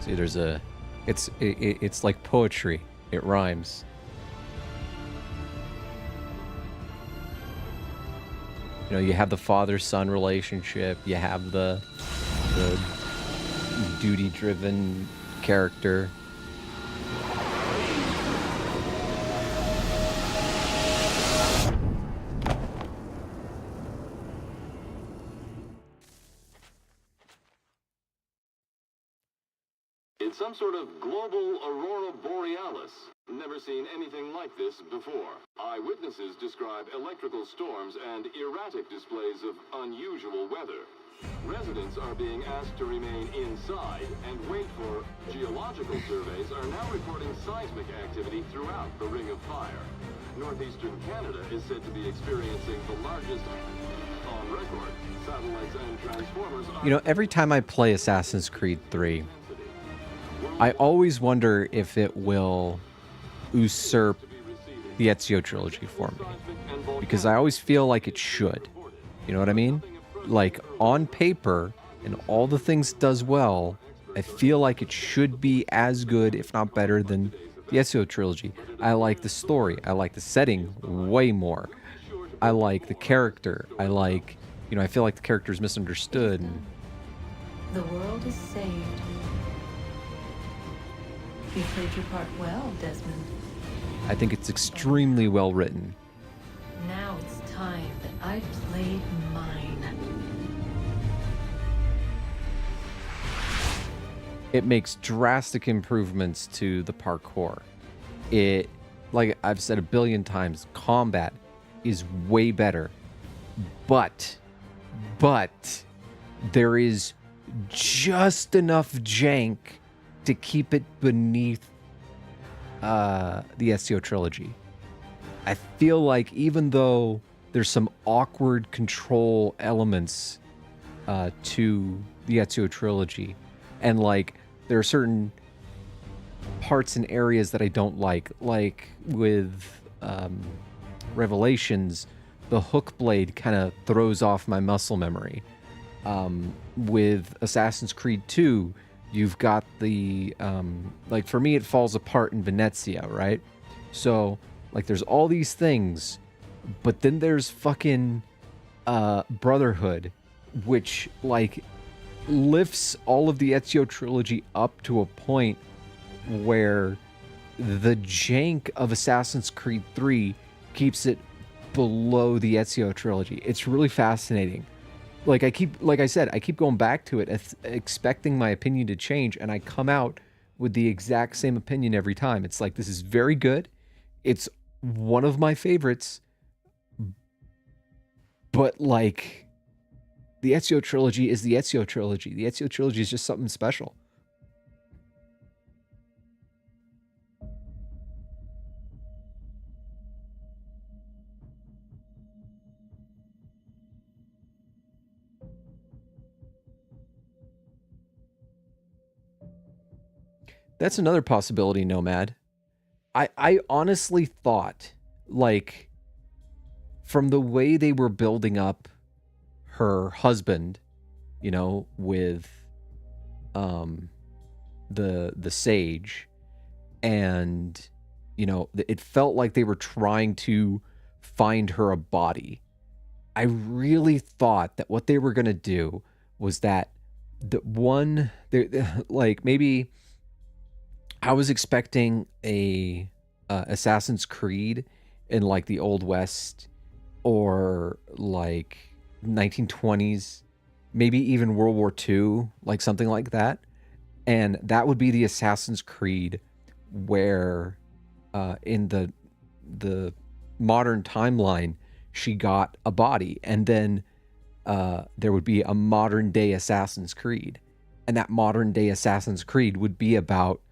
See, there's a... It's like poetry. It rhymes. You know, you have the father-son relationship. You have the duty-driven character. It's some sort of global aurora borealis. Never seen anything like this before. Eyewitnesses describe electrical storms and erratic displays of unusual weather. Residents are being asked to remain inside and wait for geological surveys are now reporting seismic activity throughout the Ring of Fire. Northeastern Canada is said to be experiencing the largest on record. Satellites and transformers are... You know, every time I play Assassin's Creed 3, I always wonder if it will usurp the Ezio trilogy for me. Because I always feel like it should. You know what I mean? Like, on paper, and all the things it does well, I feel like it should be as good, if not better, than the Ezio trilogy. I like the story. I like the setting way more. I like the character. I like, you know, I feel like the character is misunderstood. And the world is saved. You played your part well, Desmond. I think it's extremely well written. Now it's time that I played mine. It makes drastic improvements to the parkour. It, like I've said a billion times, combat is way better. But there is just enough jank to keep it beneath the Ezio trilogy. I feel like even though there's some awkward control elements to the Ezio trilogy, and like there are certain parts and areas that I don't like with Revelations, the hook blade kind of throws off my muscle memory. With Assassin's Creed 2, you've got the like, for me it falls apart in Venezia, right? So like there's all these things, but then there's fucking Brotherhood, which like lifts all of the Ezio trilogy up to a point where the jank of Assassin's Creed 3 keeps it below the Ezio trilogy. It's really fascinating. Like I said, I keep going back to it, expecting my opinion to change, and I come out with the exact same opinion every time. It's like, this is very good. It's one of my favorites, but like, the Ezio trilogy is the Ezio trilogy. The Ezio trilogy is just something special. That's another possibility, Nomad. I honestly thought, like, from the way they were building up her husband, you know, with the sage, and, you know, it felt like they were trying to find her a body. I really thought that what they were going to do was that like, maybe I was expecting a Assassin's Creed in like the Old West, or like 1920s, maybe even World War II, like something like that. And that would be the Assassin's Creed where in the modern timeline she got a body, and then there would be a modern day Assassin's Creed, and that modern day Assassin's Creed would be about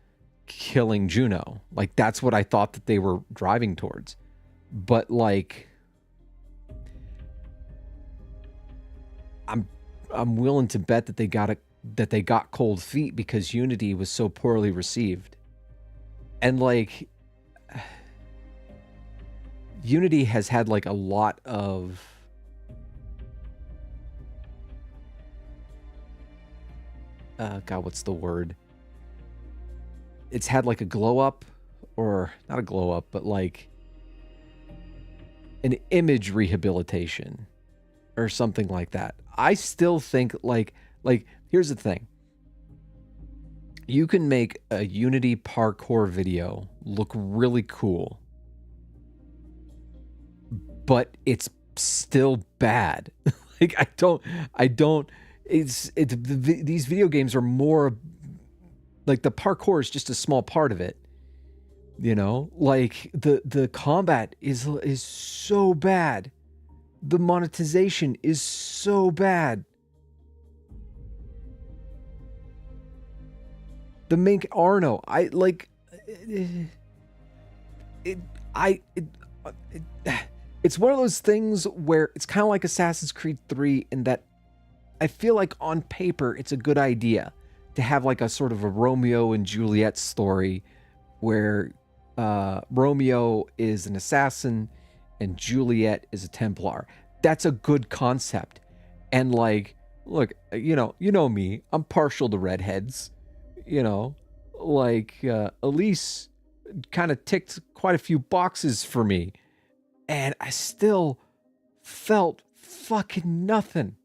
killing Juno. Like, that's what I thought that they were driving towards. But like, I'm willing to bet that they got cold feet because Unity was so poorly received. And like, Unity has had like a lot of God, what's the word? It's had like a glow up, or not a glow up, but like an image rehabilitation or something like that. I still think like here's the thing. You can make a Unity parkour video look really cool, but it's still bad. Like, these video games are more like, the parkour is just a small part of it. You know, like the combat is so bad. The monetization is so bad. The main Arno, it's one of those things where it's kind of like Assassin's Creed 3 in that I feel like on paper it's a good idea to have like a sort of a Romeo and Juliet story where Romeo is an assassin and Juliet is a Templar. That's a good concept. And like, look, you know me, I'm partial to redheads. You know, like Elise kind of ticked quite a few boxes for me, and I still felt fucking nothing.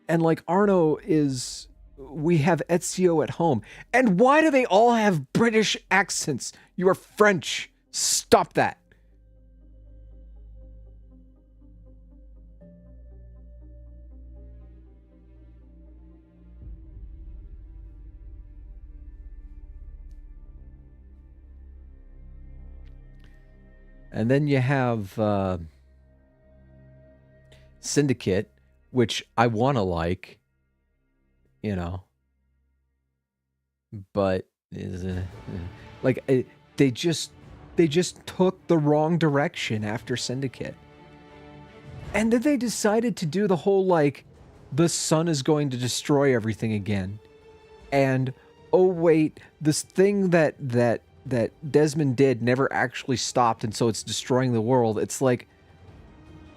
And like, Arno is, we have Ezio at home. And why do they all have British accents? You are French. Stop that. And then you have Syndicate, which I want to like, you know, but they just took the wrong direction after Syndicate. And then they decided to do the whole like, the sun is going to destroy everything again. and oh wait, this thing that Desmond did never actually stopped, and so it's destroying the world. It's like,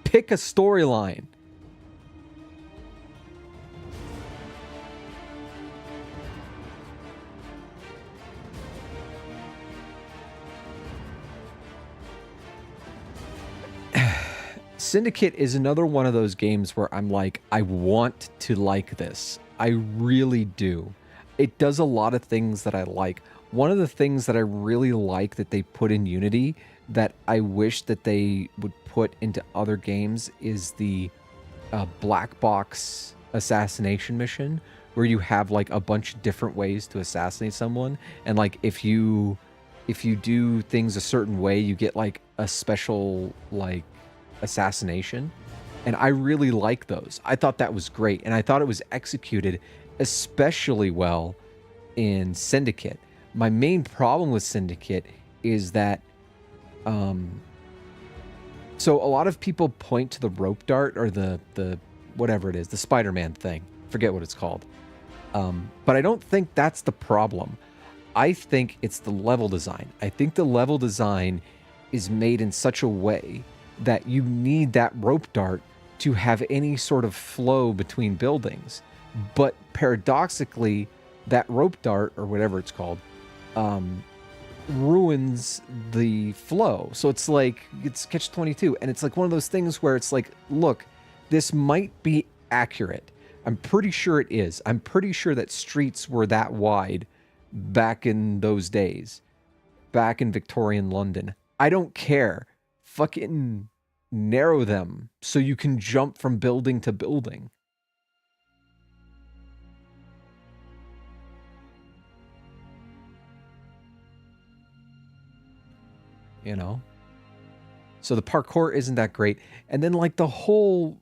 pick a storyline. Syndicate is another one of those games where I'm like, I want to like this. I really do. It does a lot of things that I like. One of the things that I really like that they put in Unity that I wish that they would put into other games is the black box assassination mission, where you have like a bunch of different ways to assassinate someone, and like if you do things a certain way, you get like a special like assassination. And I really like those. I thought that was great, and I thought it was executed especially well in Syndicate. My main problem with Syndicate is that so a lot of people point to the rope dart, or the whatever it is, the Spider-Man thing. Forget what it's called. But I don't think that's the problem. I think it's the level design. I think the level design is made in such a way that you need that rope dart to have any sort of flow between buildings. But paradoxically, that rope dart, or whatever it's called, ruins the flow. So it's like, it's catch-22, and it's like one of those things where it's like, look, this might be accurate. I'm pretty sure it is. I'm pretty sure that streets were that wide back in those days, back in Victorian London. I don't care. Fucking narrow them so you can jump from building to building. You know? So the parkour isn't that great. And then like the whole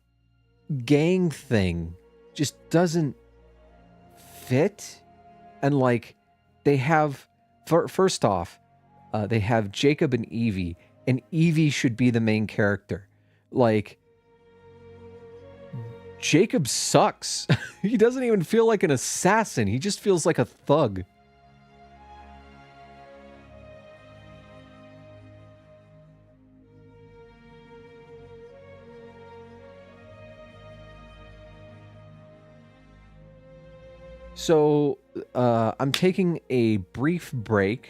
gang thing just doesn't fit. And like they have, first off, they have Jacob and Evie, and Evie should be the main character. Like, Jacob sucks. He doesn't even feel like an assassin. He just feels like a thug. So, I'm taking a brief break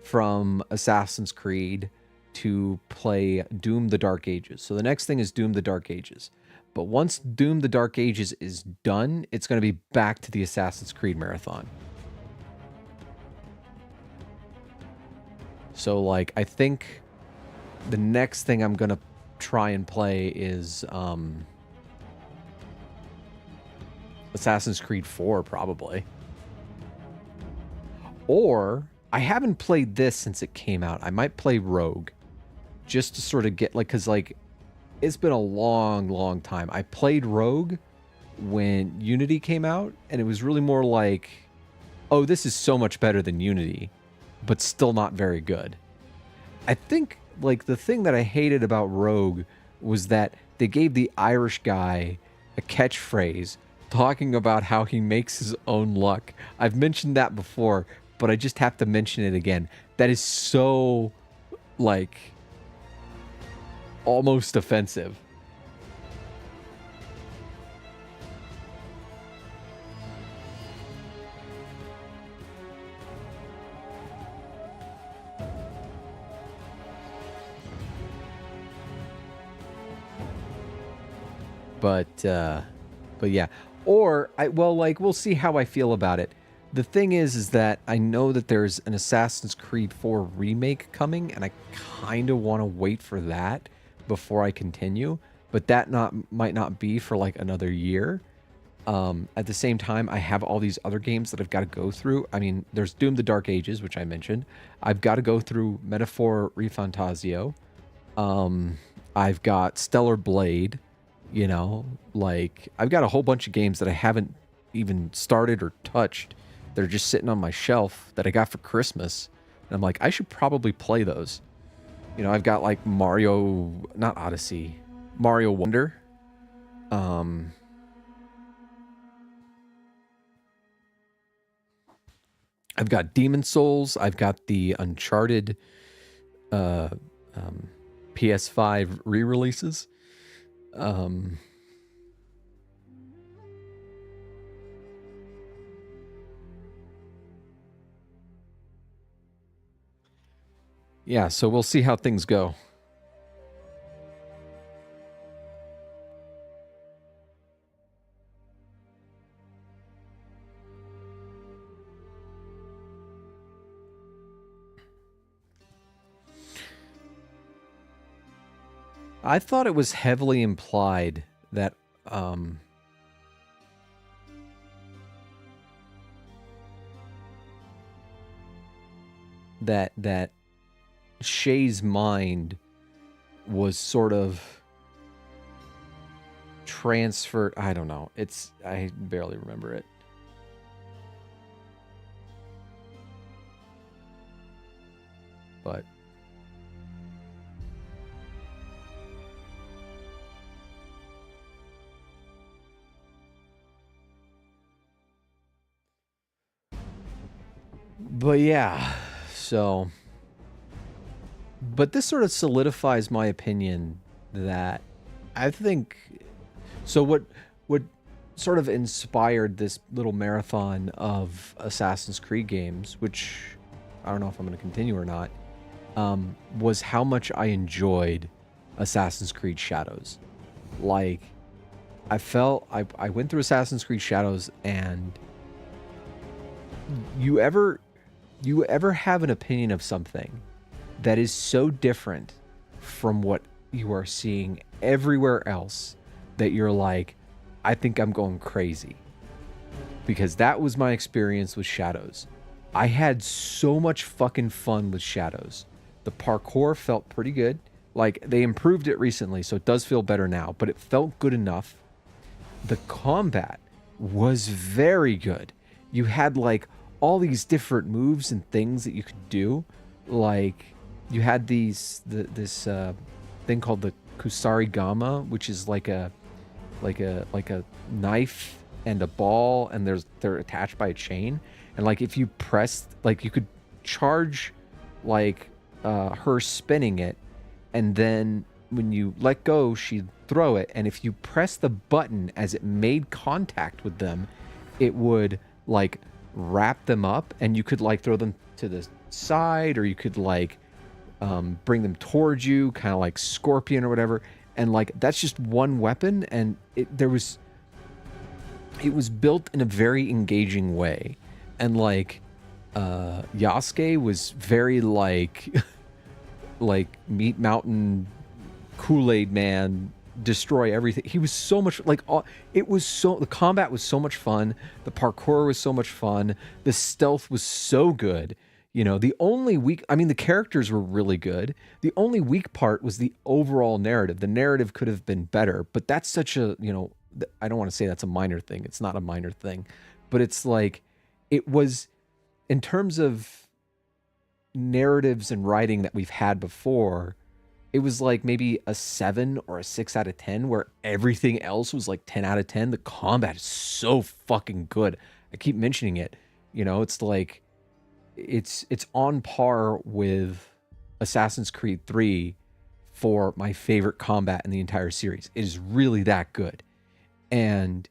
from Assassin's Creed to play Doom the Dark Ages. So the next thing is Doom the Dark Ages. But once Doom the Dark Ages is done, it's going to be back to the Assassin's Creed marathon. So, like, I think the next thing I'm going to try and play is Assassin's Creed 4, probably. Or, I haven't played this since it came out. I might play Rogue, just to sort of get, like, because, like, it's been a long, long time. I played Rogue when Unity came out, and it was really more like, oh, this is so much better than Unity, but still not very good. I think, like, the thing that I hated about Rogue was that they gave the Irish guy a catchphrase talking about how he makes his own luck. I've mentioned that before, but I just have to mention it again. That is so, like, almost offensive. But yeah. Or, we'll see how I feel about it. The thing is that I know that there's an Assassin's Creed 4 remake coming, and I kind of want to wait for that before I continue. But that might not be for like another year. At the same time, I have all these other games that I've got to go through. I mean, there's Doom the Dark Ages, which I mentioned. I've got to go through Metaphor Refantasio. I've got Stellar Blade. You know, like, I've got a whole bunch of games that I haven't even started or touched. They're just sitting on my shelf that I got for Christmas. And I'm like, I should probably play those. You know, I've got like Mario, not Odyssey, Mario Wonder. I've got Demon Souls. I've got the Uncharted PS5 re-releases. Yeah, so we'll see how things go. I thought it was heavily implied that that Shay's mind was sort of transferred. I don't know. I barely remember it. But yeah, so but this sort of solidifies my opinion that I think so what sort of inspired this little marathon of Assassin's Creed games, which I don't know if I'm going to continue or not, was how much I enjoyed Assassin's Creed Shadows. Like, I felt I went through Assassin's Creed Shadows, and you ever have an opinion of something that is so different from what you are seeing everywhere else that you're like, I think I'm going crazy. Because that was my experience with Shadows. I had so much fucking fun with Shadows. The parkour felt pretty good. Like, they improved it recently, so it does feel better now, but it felt good enough. The combat was very good. You had, like, all these different moves and things that you could do. Like, you had this thing called the Kusarigama, which is like a knife and a ball, and they're attached by a chain. And like, if you pressed, like, you could charge like her spinning it, and then when you let go, she'd throw it. And if you press the button as it made contact with them, it would like wrap them up, and you could like throw them to the side, or you could like bring them towards you, kind of like Scorpion or whatever. And like, that's just one weapon, and it was built in a very engaging way. And like Yasuke was very like like Meat Mountain Kool-Aid Man, destroy everything. He was so much like, the combat was so much fun, the parkour was so much fun, the stealth was so good. You know, the only the characters were really good. The only weak part was the overall narrative. The narrative could have been better, but that's such a, I don't want to say that's a minor thing. It's not a minor thing, but it's like, it was, in terms of narratives and writing that we've had before, it was like maybe a 7 or a 6 out of 10, where everything else was like 10 out of 10. The combat is so fucking good. I keep mentioning it. It's like, it's on par with Assassin's Creed 3 for my favorite combat in the entire series. It is really that good. And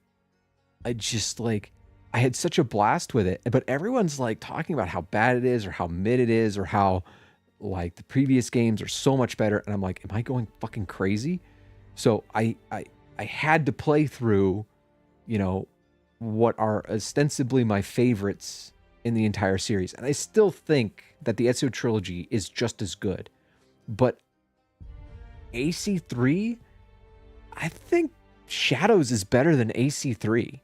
I just like, I had such a blast with it, but everyone's like talking about how bad it is, or how mid it is, or how like the previous games are so much better. And I'm like, am I going fucking crazy? So I had to play through, what are ostensibly my favorites in the entire series. And I still think that the Ezio trilogy is just as good. But AC3, I think Shadows is better than AC3.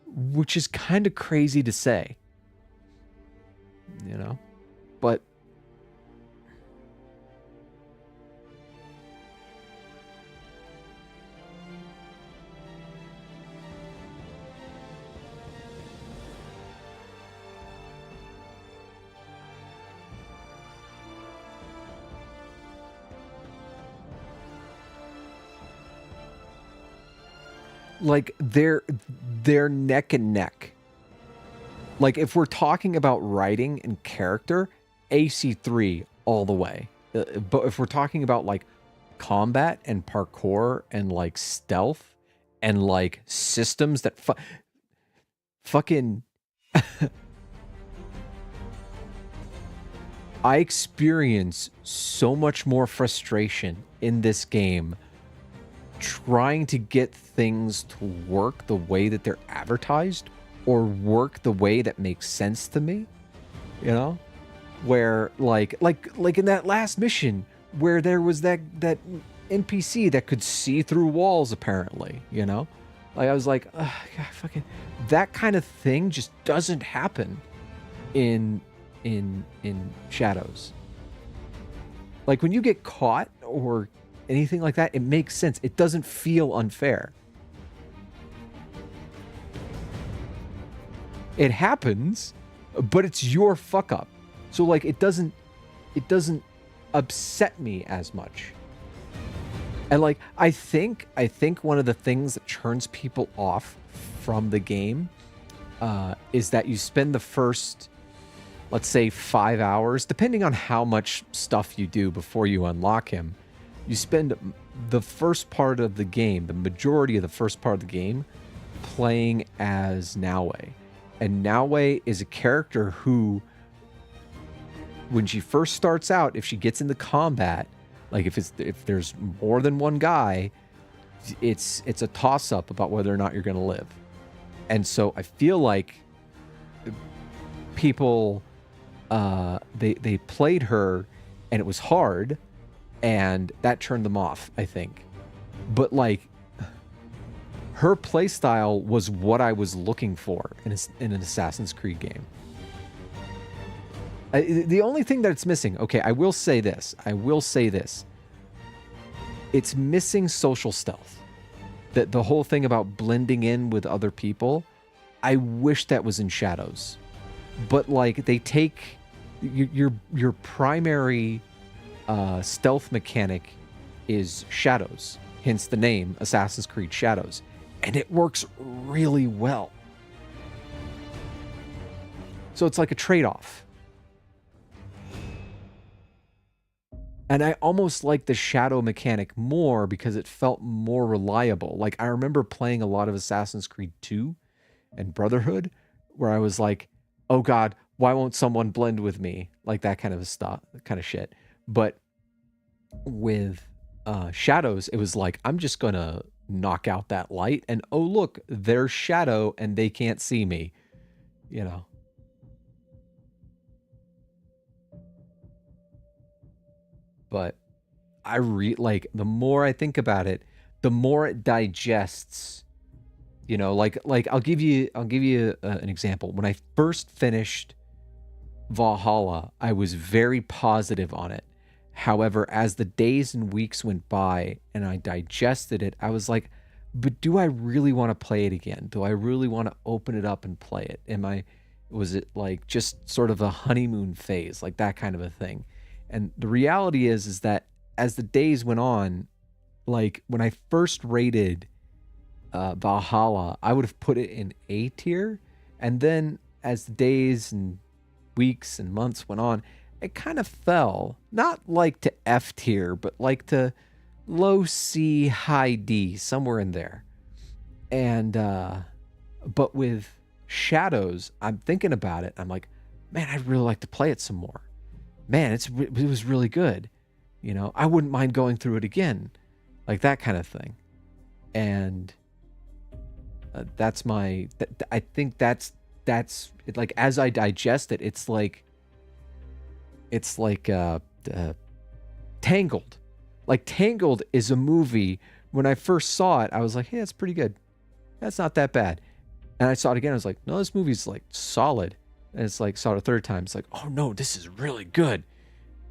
Which is kind of crazy to say. But like they're neck and neck. Like if we're talking about writing and character, AC3 all the way. But if we're talking about like combat and parkour and like stealth and like systems that fucking I experience so much more frustration in this game trying to get things to work the way that they're advertised or work the way that makes sense to me, you know? Where like in that last mission where there was that NPC that could see through walls apparently, you know? Like I was like, God, fucking that kind of thing just doesn't happen in Shadows. Like when you get caught or anything like that, it makes sense. It doesn't feel unfair. It happens, but it's your fuck up. So like it doesn't upset me as much. And like I think one of the things that turns people off from the game is that you spend the first, let's say 5 hours, depending on how much stuff you do before you unlock him, you spend the first part of the game, the majority of the first part of the game, playing as Naue. And Naue is a character who, when she first starts out, if she gets into combat, like if there's more than one guy, it's a toss-up about whether or not you're going to live. And so I feel like people they played her and it was hard and that turned them off, I think. But like her playstyle was what I was looking for in an Assassin's Creed game. The only thing that it's missing, okay, I will say this. It's missing social stealth. The whole thing about blending in with other people, I wish that was in Shadows. But like they take your primary stealth mechanic is Shadows, hence the name Assassin's Creed Shadows, and it works really well. So it's like a trade-off. And I almost like the shadow mechanic more because it felt more reliable. Like I remember playing a lot of Assassin's Creed 2 and Brotherhood where I was like, oh God, why won't someone blend with me? Like that kind of stuff, kind of shit. But with Shadows, it was like, I'm just going to knock out that light and oh look, there's shadow and they can't see me, you know. But I like the more I think about it, the more it digests, you know, like I'll give you an example. When I first finished Valhalla, I was very positive on it. However, as the days and weeks went by and I digested it, I was like, but do I really want to play it again? Do I really want to open it up and play it? Was it like just sort of a honeymoon phase, like that kind of a thing? And the reality is that as the days went on, like when I first rated Valhalla, I would have put it in A tier. And then as the days and weeks and months went on, it kind of fell, not like to F tier, but like to low C, high D, somewhere in there. And, but with Shadows, I'm thinking about it. I'm like, man, I'd really like to play it some more. Man, it was really good. You know, I wouldn't mind going through it again. Like that kind of thing. And I think that's it, like as I digest it, it's like Tangled. Like Tangled is a movie, when I first saw it, I was like, hey, that's pretty good. That's not that bad. And I saw it again, I was like, no, this movie's like solid. And it's like, saw it a third time, it's like, oh no, this is really good.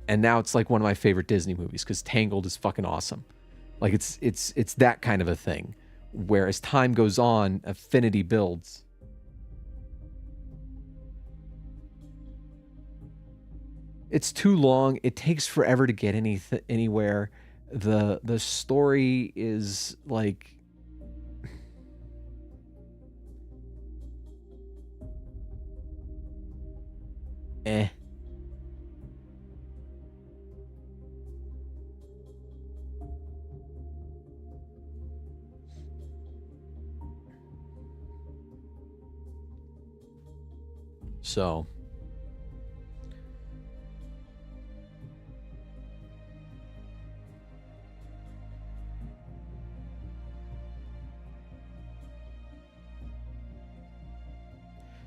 And now it's like one of my favorite Disney movies because Tangled is fucking awesome. Like it's that kind of a thing where as time goes on, affinity builds. It's too long. It takes forever to get anywhere. The story is like eh.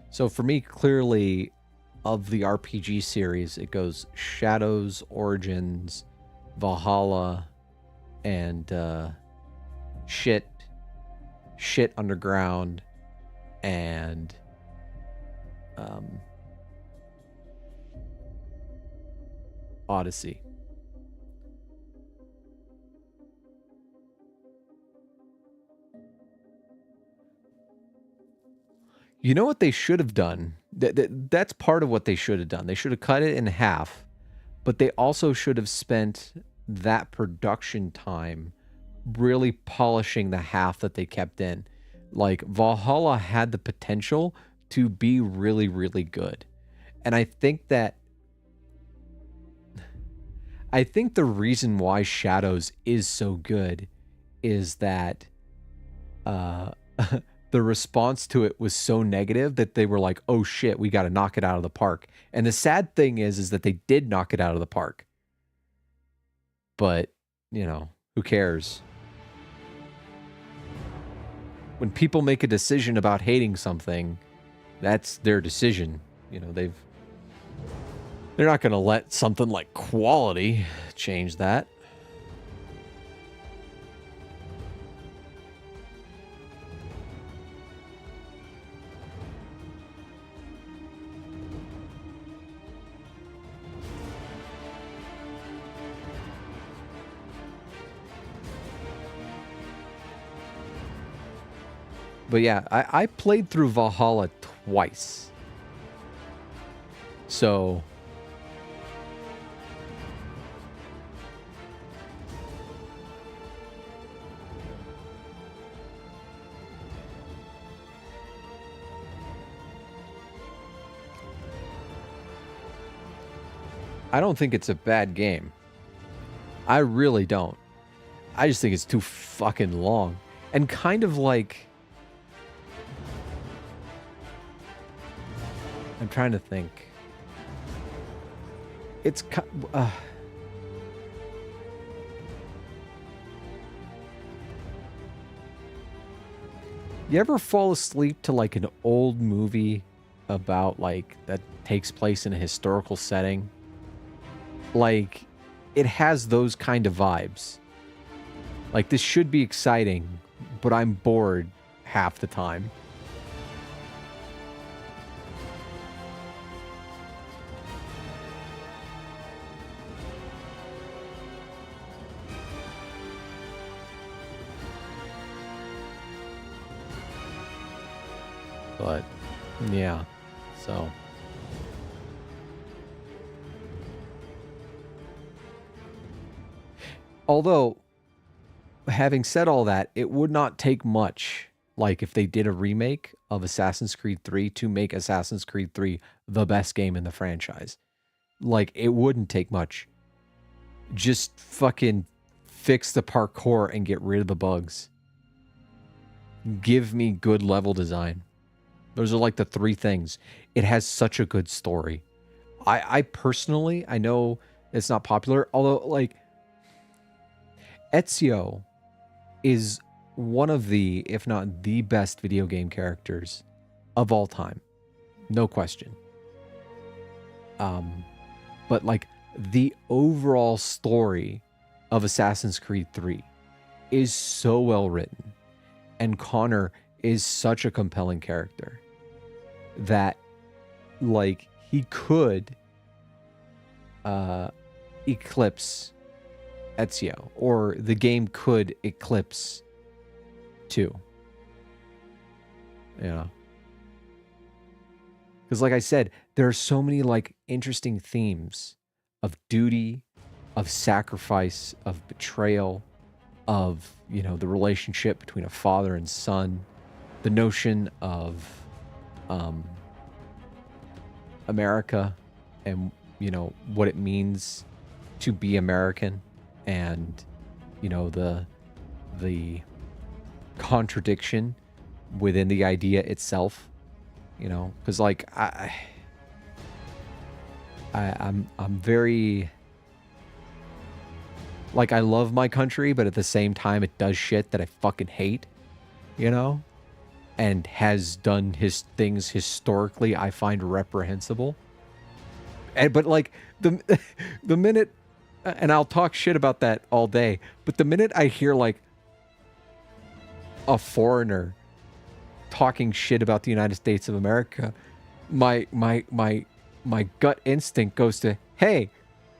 So for me, clearly, of the RPG series, it goes Shadows, Origins, Valhalla, and Shit Underground, and Odyssey. You know what they should have done? That's part of what they should have done. They should have cut it in half, but they also should have spent that production time really polishing the half that they kept in. Like, Valhalla had the potential to be really, really good. And I think the reason why Shadows is so good is that the response to it was so negative that they were like, oh shit, we got to knock it out of the park. And the sad thing is that they did knock it out of the park. But, you know, who cares? When people make a decision about hating something, that's their decision. You know, they're not going to let something like quality change that. But yeah, I played through Valhalla twice. So I don't think it's a bad game. I really don't. I just think it's too fucking long. And kind of like... I'm trying to think. It's... You ever fall asleep to like an old movie about like that takes place in a historical setting? Like, it has those kind of vibes. Like, this should be exciting, but I'm bored half the time. But, yeah, so... Although, having said all that, it would not take much, like if they did a remake of Assassin's Creed 3 to make Assassin's Creed 3 the best game in the franchise. Like, it wouldn't take much. Just fucking fix the parkour and get rid of the bugs. Give me good level design. Those are like the three things. It has such a good story. I personally, I know it's not popular, although, like... Ezio is one of the, if not the best video game characters of all time. No question. But like the overall story of Assassin's Creed 3 is so well written. And Connor is such a compelling character that like he could eclipse Ezio, or the game could eclipse 2. Yeah. Because like I said, there are so many like interesting themes of duty, of sacrifice, of betrayal, of, you know, the relationship between a father and son, the notion of America and you know what it means to be American, and you know the contradiction within the idea itself. You know, because like I'm very, like, I love my country, but at the same time it does shit that I fucking hate, you know, and has done his things historically I find reprehensible. And but like the minute, and I'll talk shit about that all day, but the minute I hear like a foreigner talking shit about the United States of America, my gut instinct goes to, hey,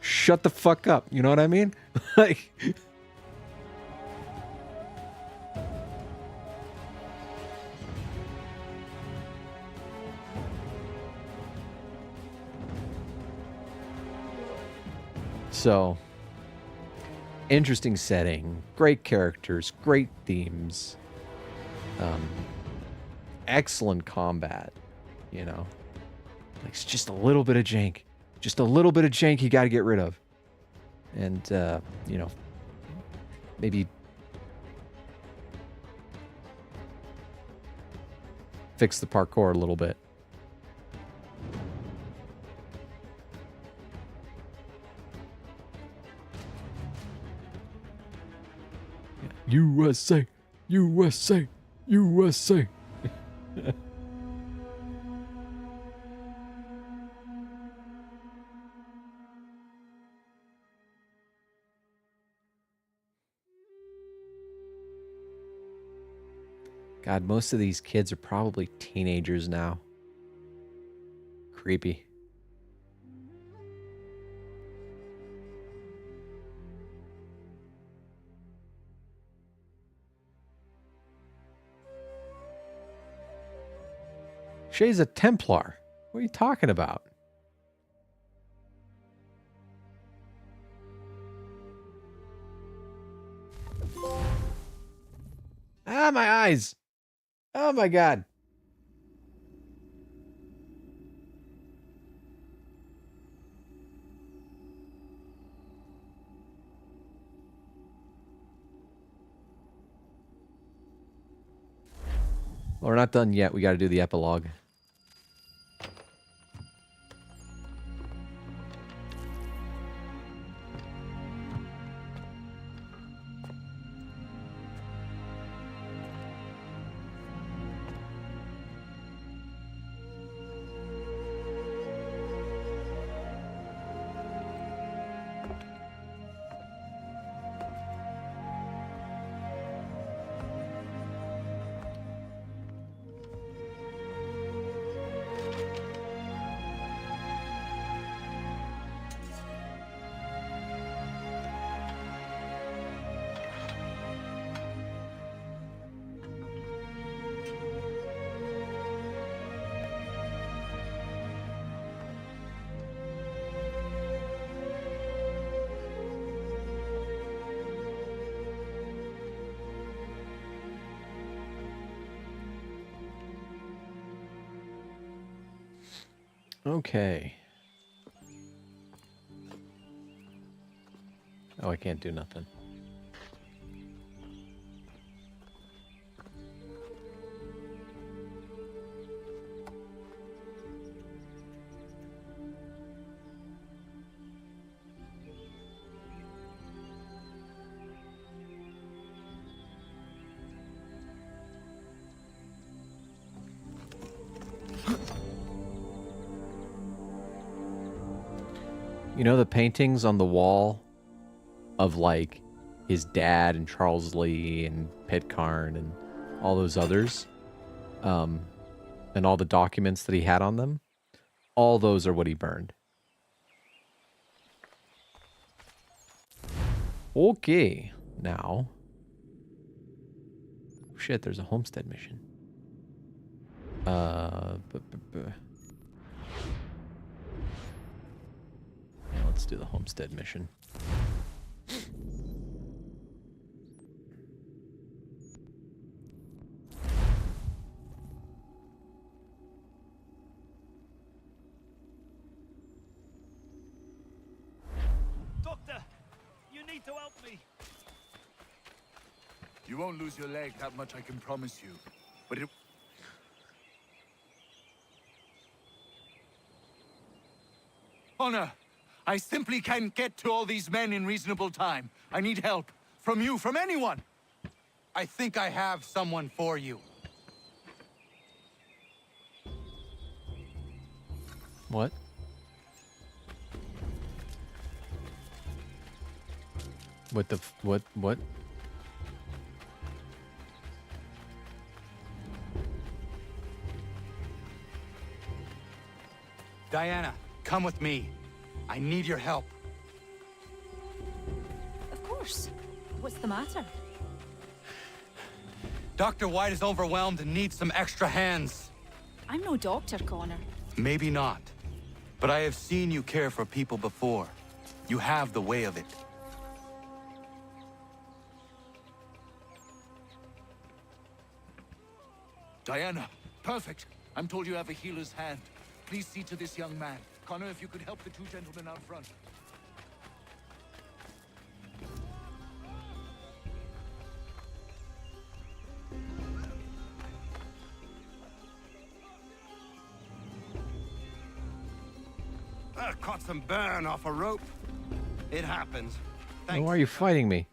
shut the fuck up. You know what I mean? Like, so interesting setting, great characters, great themes, excellent combat, you know. Like, it's just a little bit of jank. Just a little bit of jank you got to get rid of. And, you know, maybe fix the parkour a little bit. USA, USA, USA. God, most of these kids are probably teenagers now. Creepy. Shay's a Templar. What are you talking about? Ah, my eyes. Oh my God. Well, we're not done yet. We got to do the epilogue. Okay. Oh, I can't do nothing. You know the paintings on the wall of, like, his dad and Charles Lee and Pitcairn and all those others, and all the documents that he had on them? All those are what he burned. Okay, now... Shit, there's a homestead mission. Yeah, let's do the homestead mission. me! You won't lose your leg, that much I can promise you. But it... Honor, I simply can't get to all these men in reasonable time. I need help. From you, from anyone! I think I have someone for you. What? What the what? Diana, come with me. I need your help. Of course. What's the matter? Dr. White is overwhelmed and needs some extra hands. I'm no doctor, Connor. Maybe not. But I have seen you care for people before. You have the way of it. Diana, perfect. I'm told you have a healer's hand. Please see to this young man. Connor, if you could help the two gentlemen out front. I caught some burn off a rope. It happens. Why are you fighting me?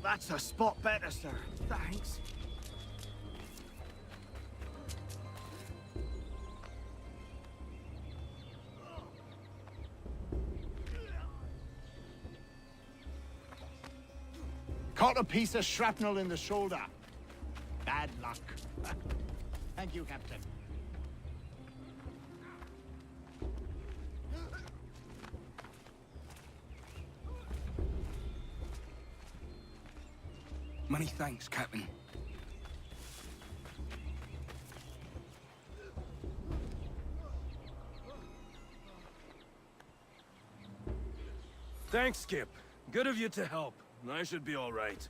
That's a spot better, sir. Thanks. Caught a piece of shrapnel in the shoulder. Bad luck. Thank you, Captain. Many thanks, Captain. Thanks, Skip. Good of you to help. I should be all right.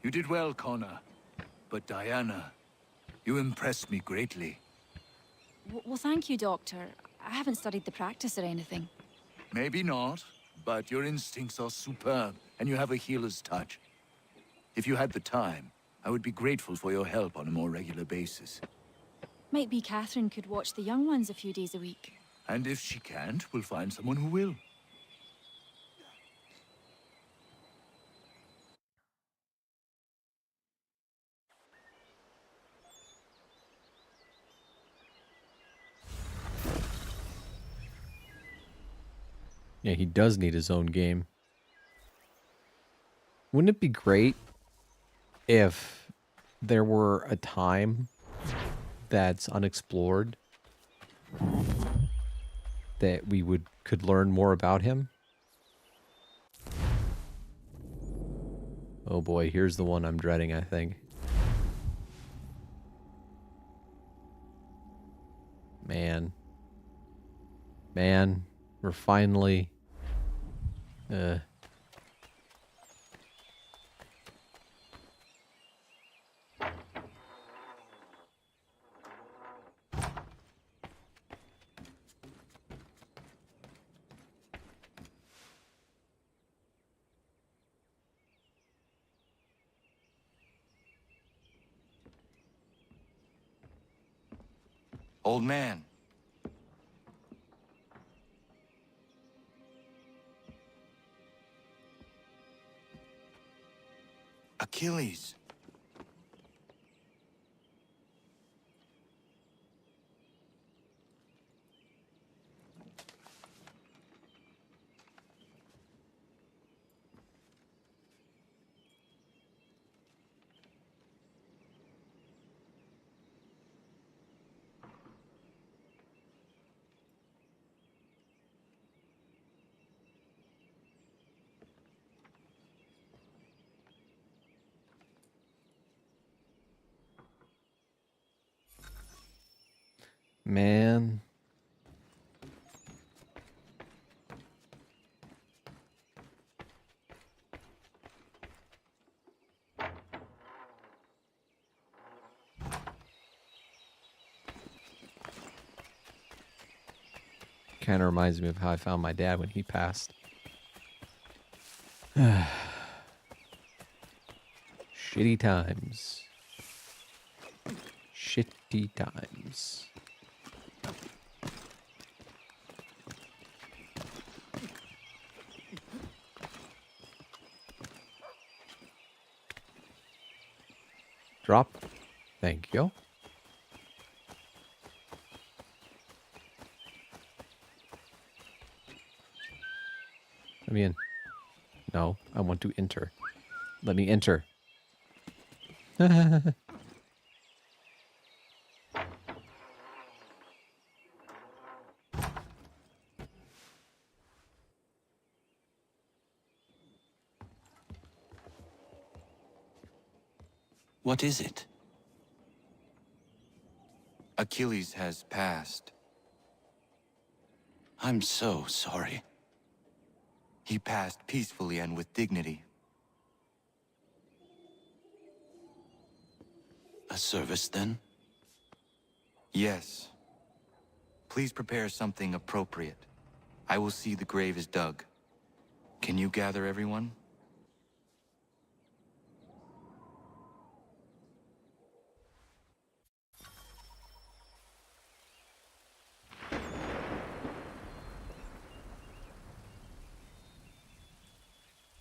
You did well, Connor. But Diana, you impressed me greatly. Well, thank you, Doctor. I haven't studied the practice or anything. Maybe not, but your instincts are superb, and you have a healer's touch. If you had the time, I would be grateful for your help on a more regular basis. Might be Catherine could watch the young ones a few days a week. And if she can't, we'll find someone who will. Yeah, he does need his own game. Wouldn't it be great if there were a time that's unexplored that we could learn more about him? Oh boy, here's the one I'm dreading, I think. Man, we're finally Old man. Achilles. man. kind of reminds me of how I found my dad when he passed. Shitty times. Shitty times. Drop. Thank you. Let me in. No, I want to enter. Let me enter. What is it? Achilles has passed. I'm so sorry. He passed peacefully and with dignity. A service, then? Yes. Please prepare something appropriate. I will see the grave is dug. Can you gather everyone?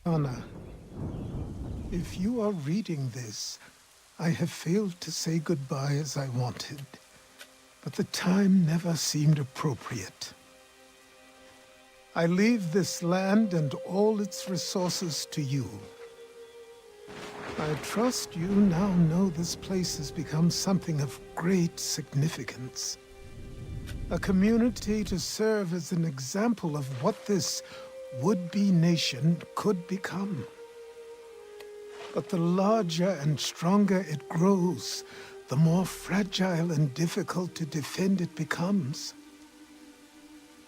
Anna, if you are reading this, I have failed to say goodbye as I wanted, but the time never seemed appropriate. I leave this land and all its resources to you. I trust you now know this place has become something of great significance. A community to serve as an example of what this would-be nation could become. But the larger and stronger it grows, the more fragile and difficult to defend it becomes.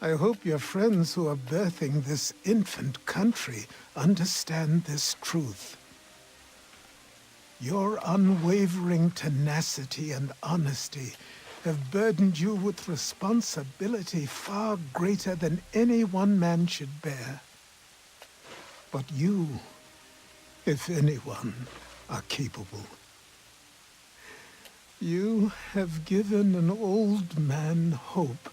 I hope your friends who are birthing this infant country understand this truth. Your unwavering tenacity and honesty have burdened you with responsibility far greater than any one man should bear. But you, if anyone, are capable. You have given an old man hope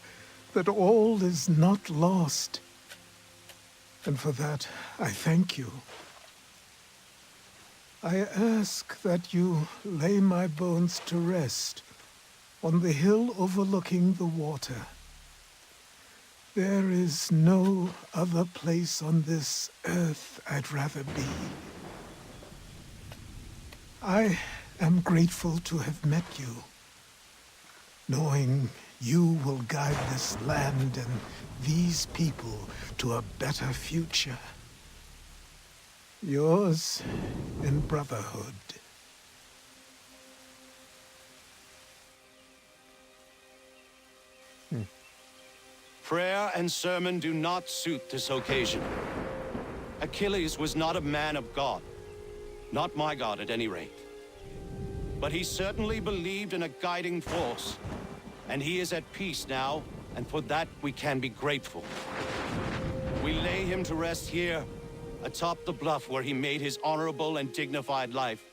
that all is not lost. And for that, I thank you. I ask that you lay my bones to rest on the hill overlooking the water. There is no other place on this earth I'd rather be. I am grateful to have met you, knowing you will guide this land and these people to a better future. Yours in brotherhood. Prayer and sermon do not suit this occasion. Achilles was not a man of God. Not my God, at any rate. But he certainly believed in a guiding force. And he is at peace now, and for that we can be grateful. We lay him to rest here, atop the bluff where he made his honorable and dignified life,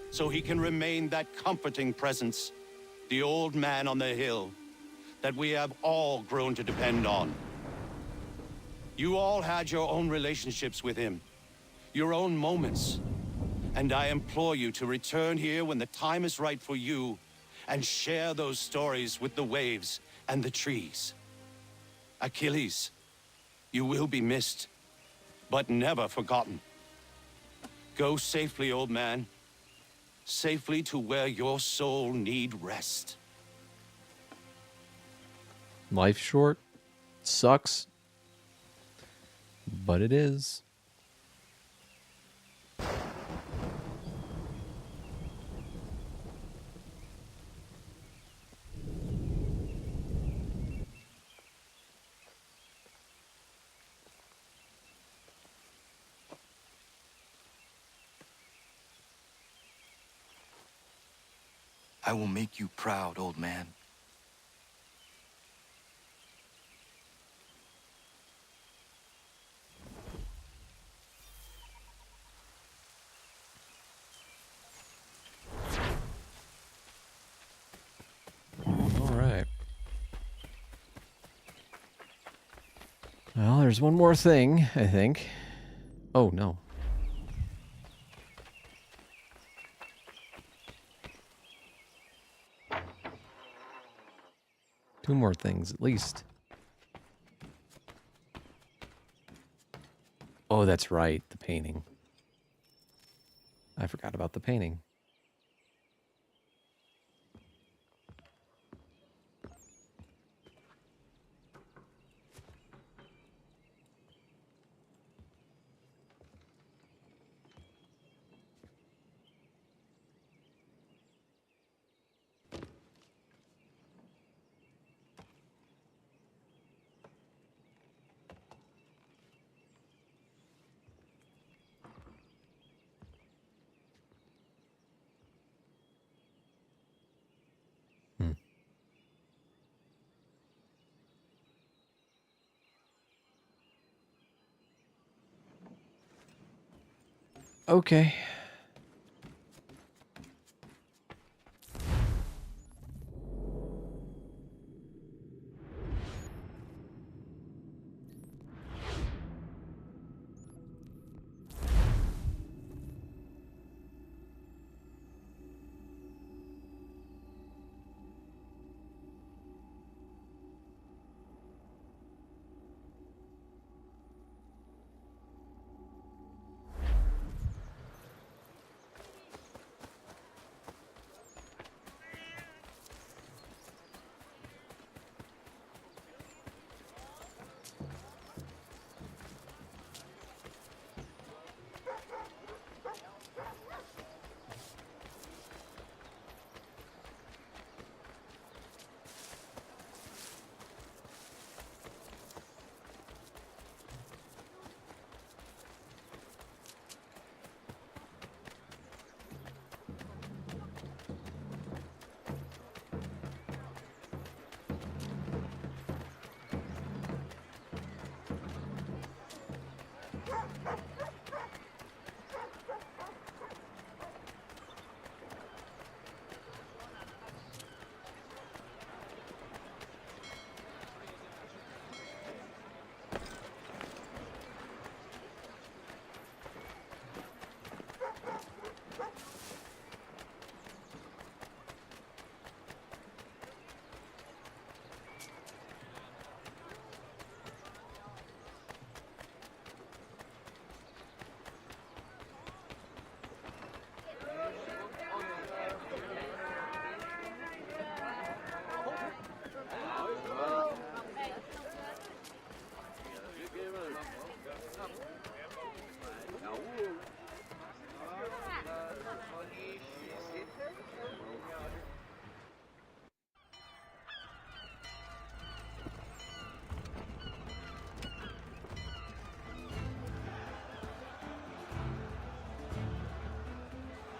so he can remain that comforting presence, the old man on the hill, that we have all grown to depend on. You all had your own relationships with him, your own moments, and I implore you to return here when the time is right for you and share those stories with the waves and the trees. Achilles, you will be missed, but never forgotten. Go safely, old man, safely to where your soul need rest. Life's short. Sucks. But it is. I will make you proud, old man. Well, there's one more thing, I think. Oh, no. Two more things, at least. Oh, that's right, the painting. I forgot about the painting. Okay.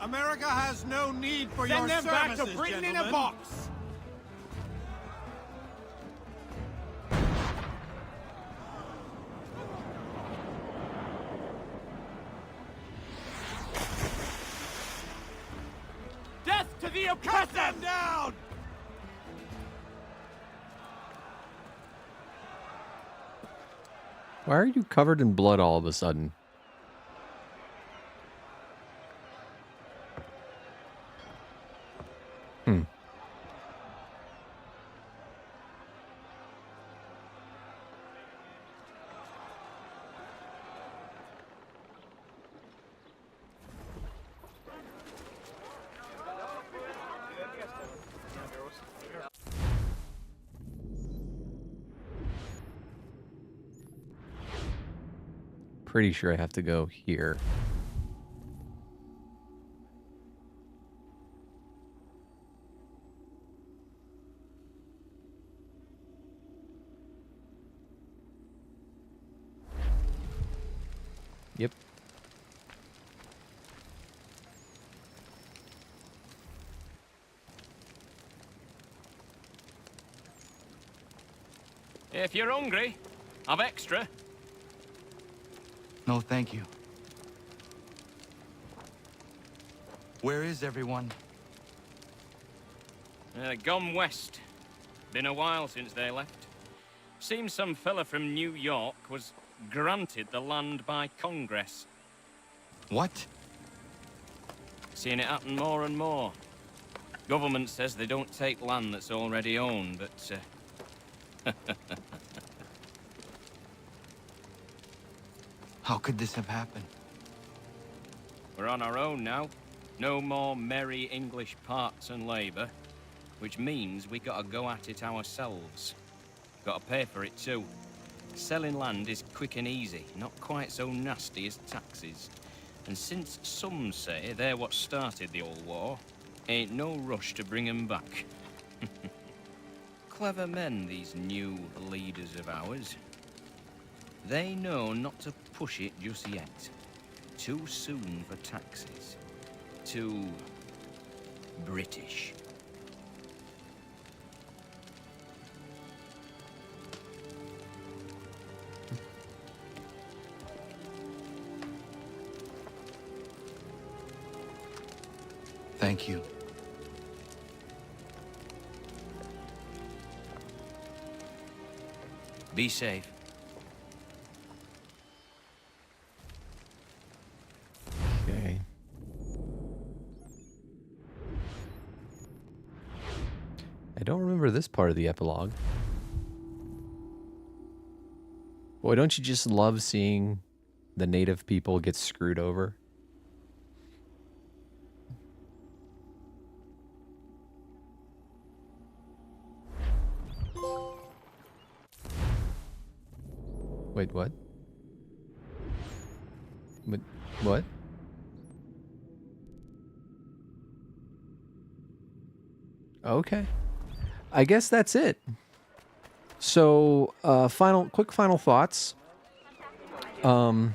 America has no need for your Send them back services, to Britain in a gentlemen. box! Death to the oppressor! Cut them down! Why are you covered in blood all of a sudden? Hmm. Pretty sure I have to go here. Yep. If you're hungry, I've extra. No, thank you. Where is everyone? Gone west. Been a while since they left. Seems some fella from New York was granted the land by Congress. What? Seeing it happen more and more. Government says they don't take land that's already owned, but How could this have happened? we're on our own now. No more merry English parts and labour, which means we gotta go at it ourselves. Gotta pay for it too. Selling land is quick and easy, not quite so nasty as taxes. And since some say they're what started the old war, ain't no rush to bring 'em back. Clever men, these new leaders of ours. They know not to push it just yet. Too soon for taxes. Too British. Thank you. Be safe. Okay. I don't remember this part of the epilogue. Boy, don't you just love seeing the native people get screwed over? Wait, what? What? Okay. I guess that's it. So, quick final thoughts. I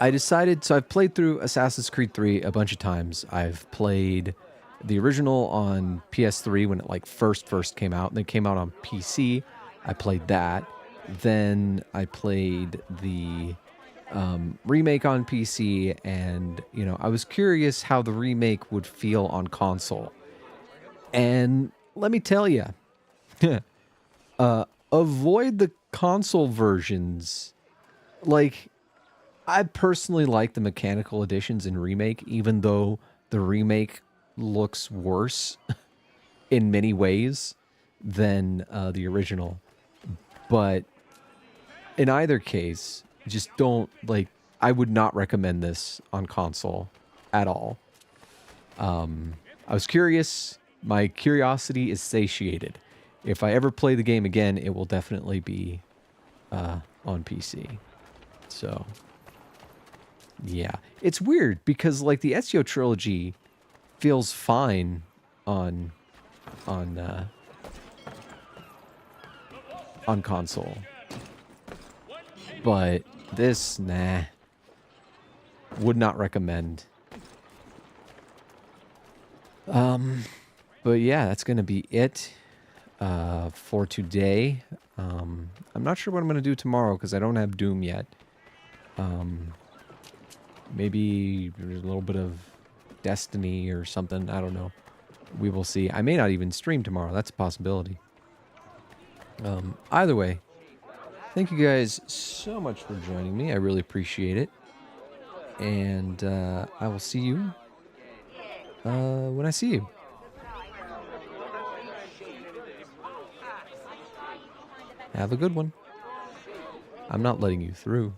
decided, so I've played through Assassin's Creed 3 a bunch of times. I've played the original on PS3 when it like first came out, and then it came out on PC. I played that. Then I played the remake on PC, and you know, I was curious how the remake would feel on console. And let me tell you, avoid the console versions. Like, I personally like the mechanical additions in remake, even though the remake looks worse in many ways than the original. But in either case, just don't, like, I would not recommend this on console at all. I was curious. My curiosity is satiated. If I ever play the game again, it will definitely be on PC. So, yeah. It's weird because, like, the Ezio trilogy feels fine on console. But this, nah. Would not recommend. But yeah, that's going to be it for today. I'm not sure what I'm going to do tomorrow because I don't have Doom yet. Maybe there's a little bit of Destiny or something. I don't know. We will see. I may not even stream tomorrow. That's a possibility. Either way, thank you guys so much for joining me. I really appreciate it. And I will see you when I see you. Have a good one. I'm not letting you through.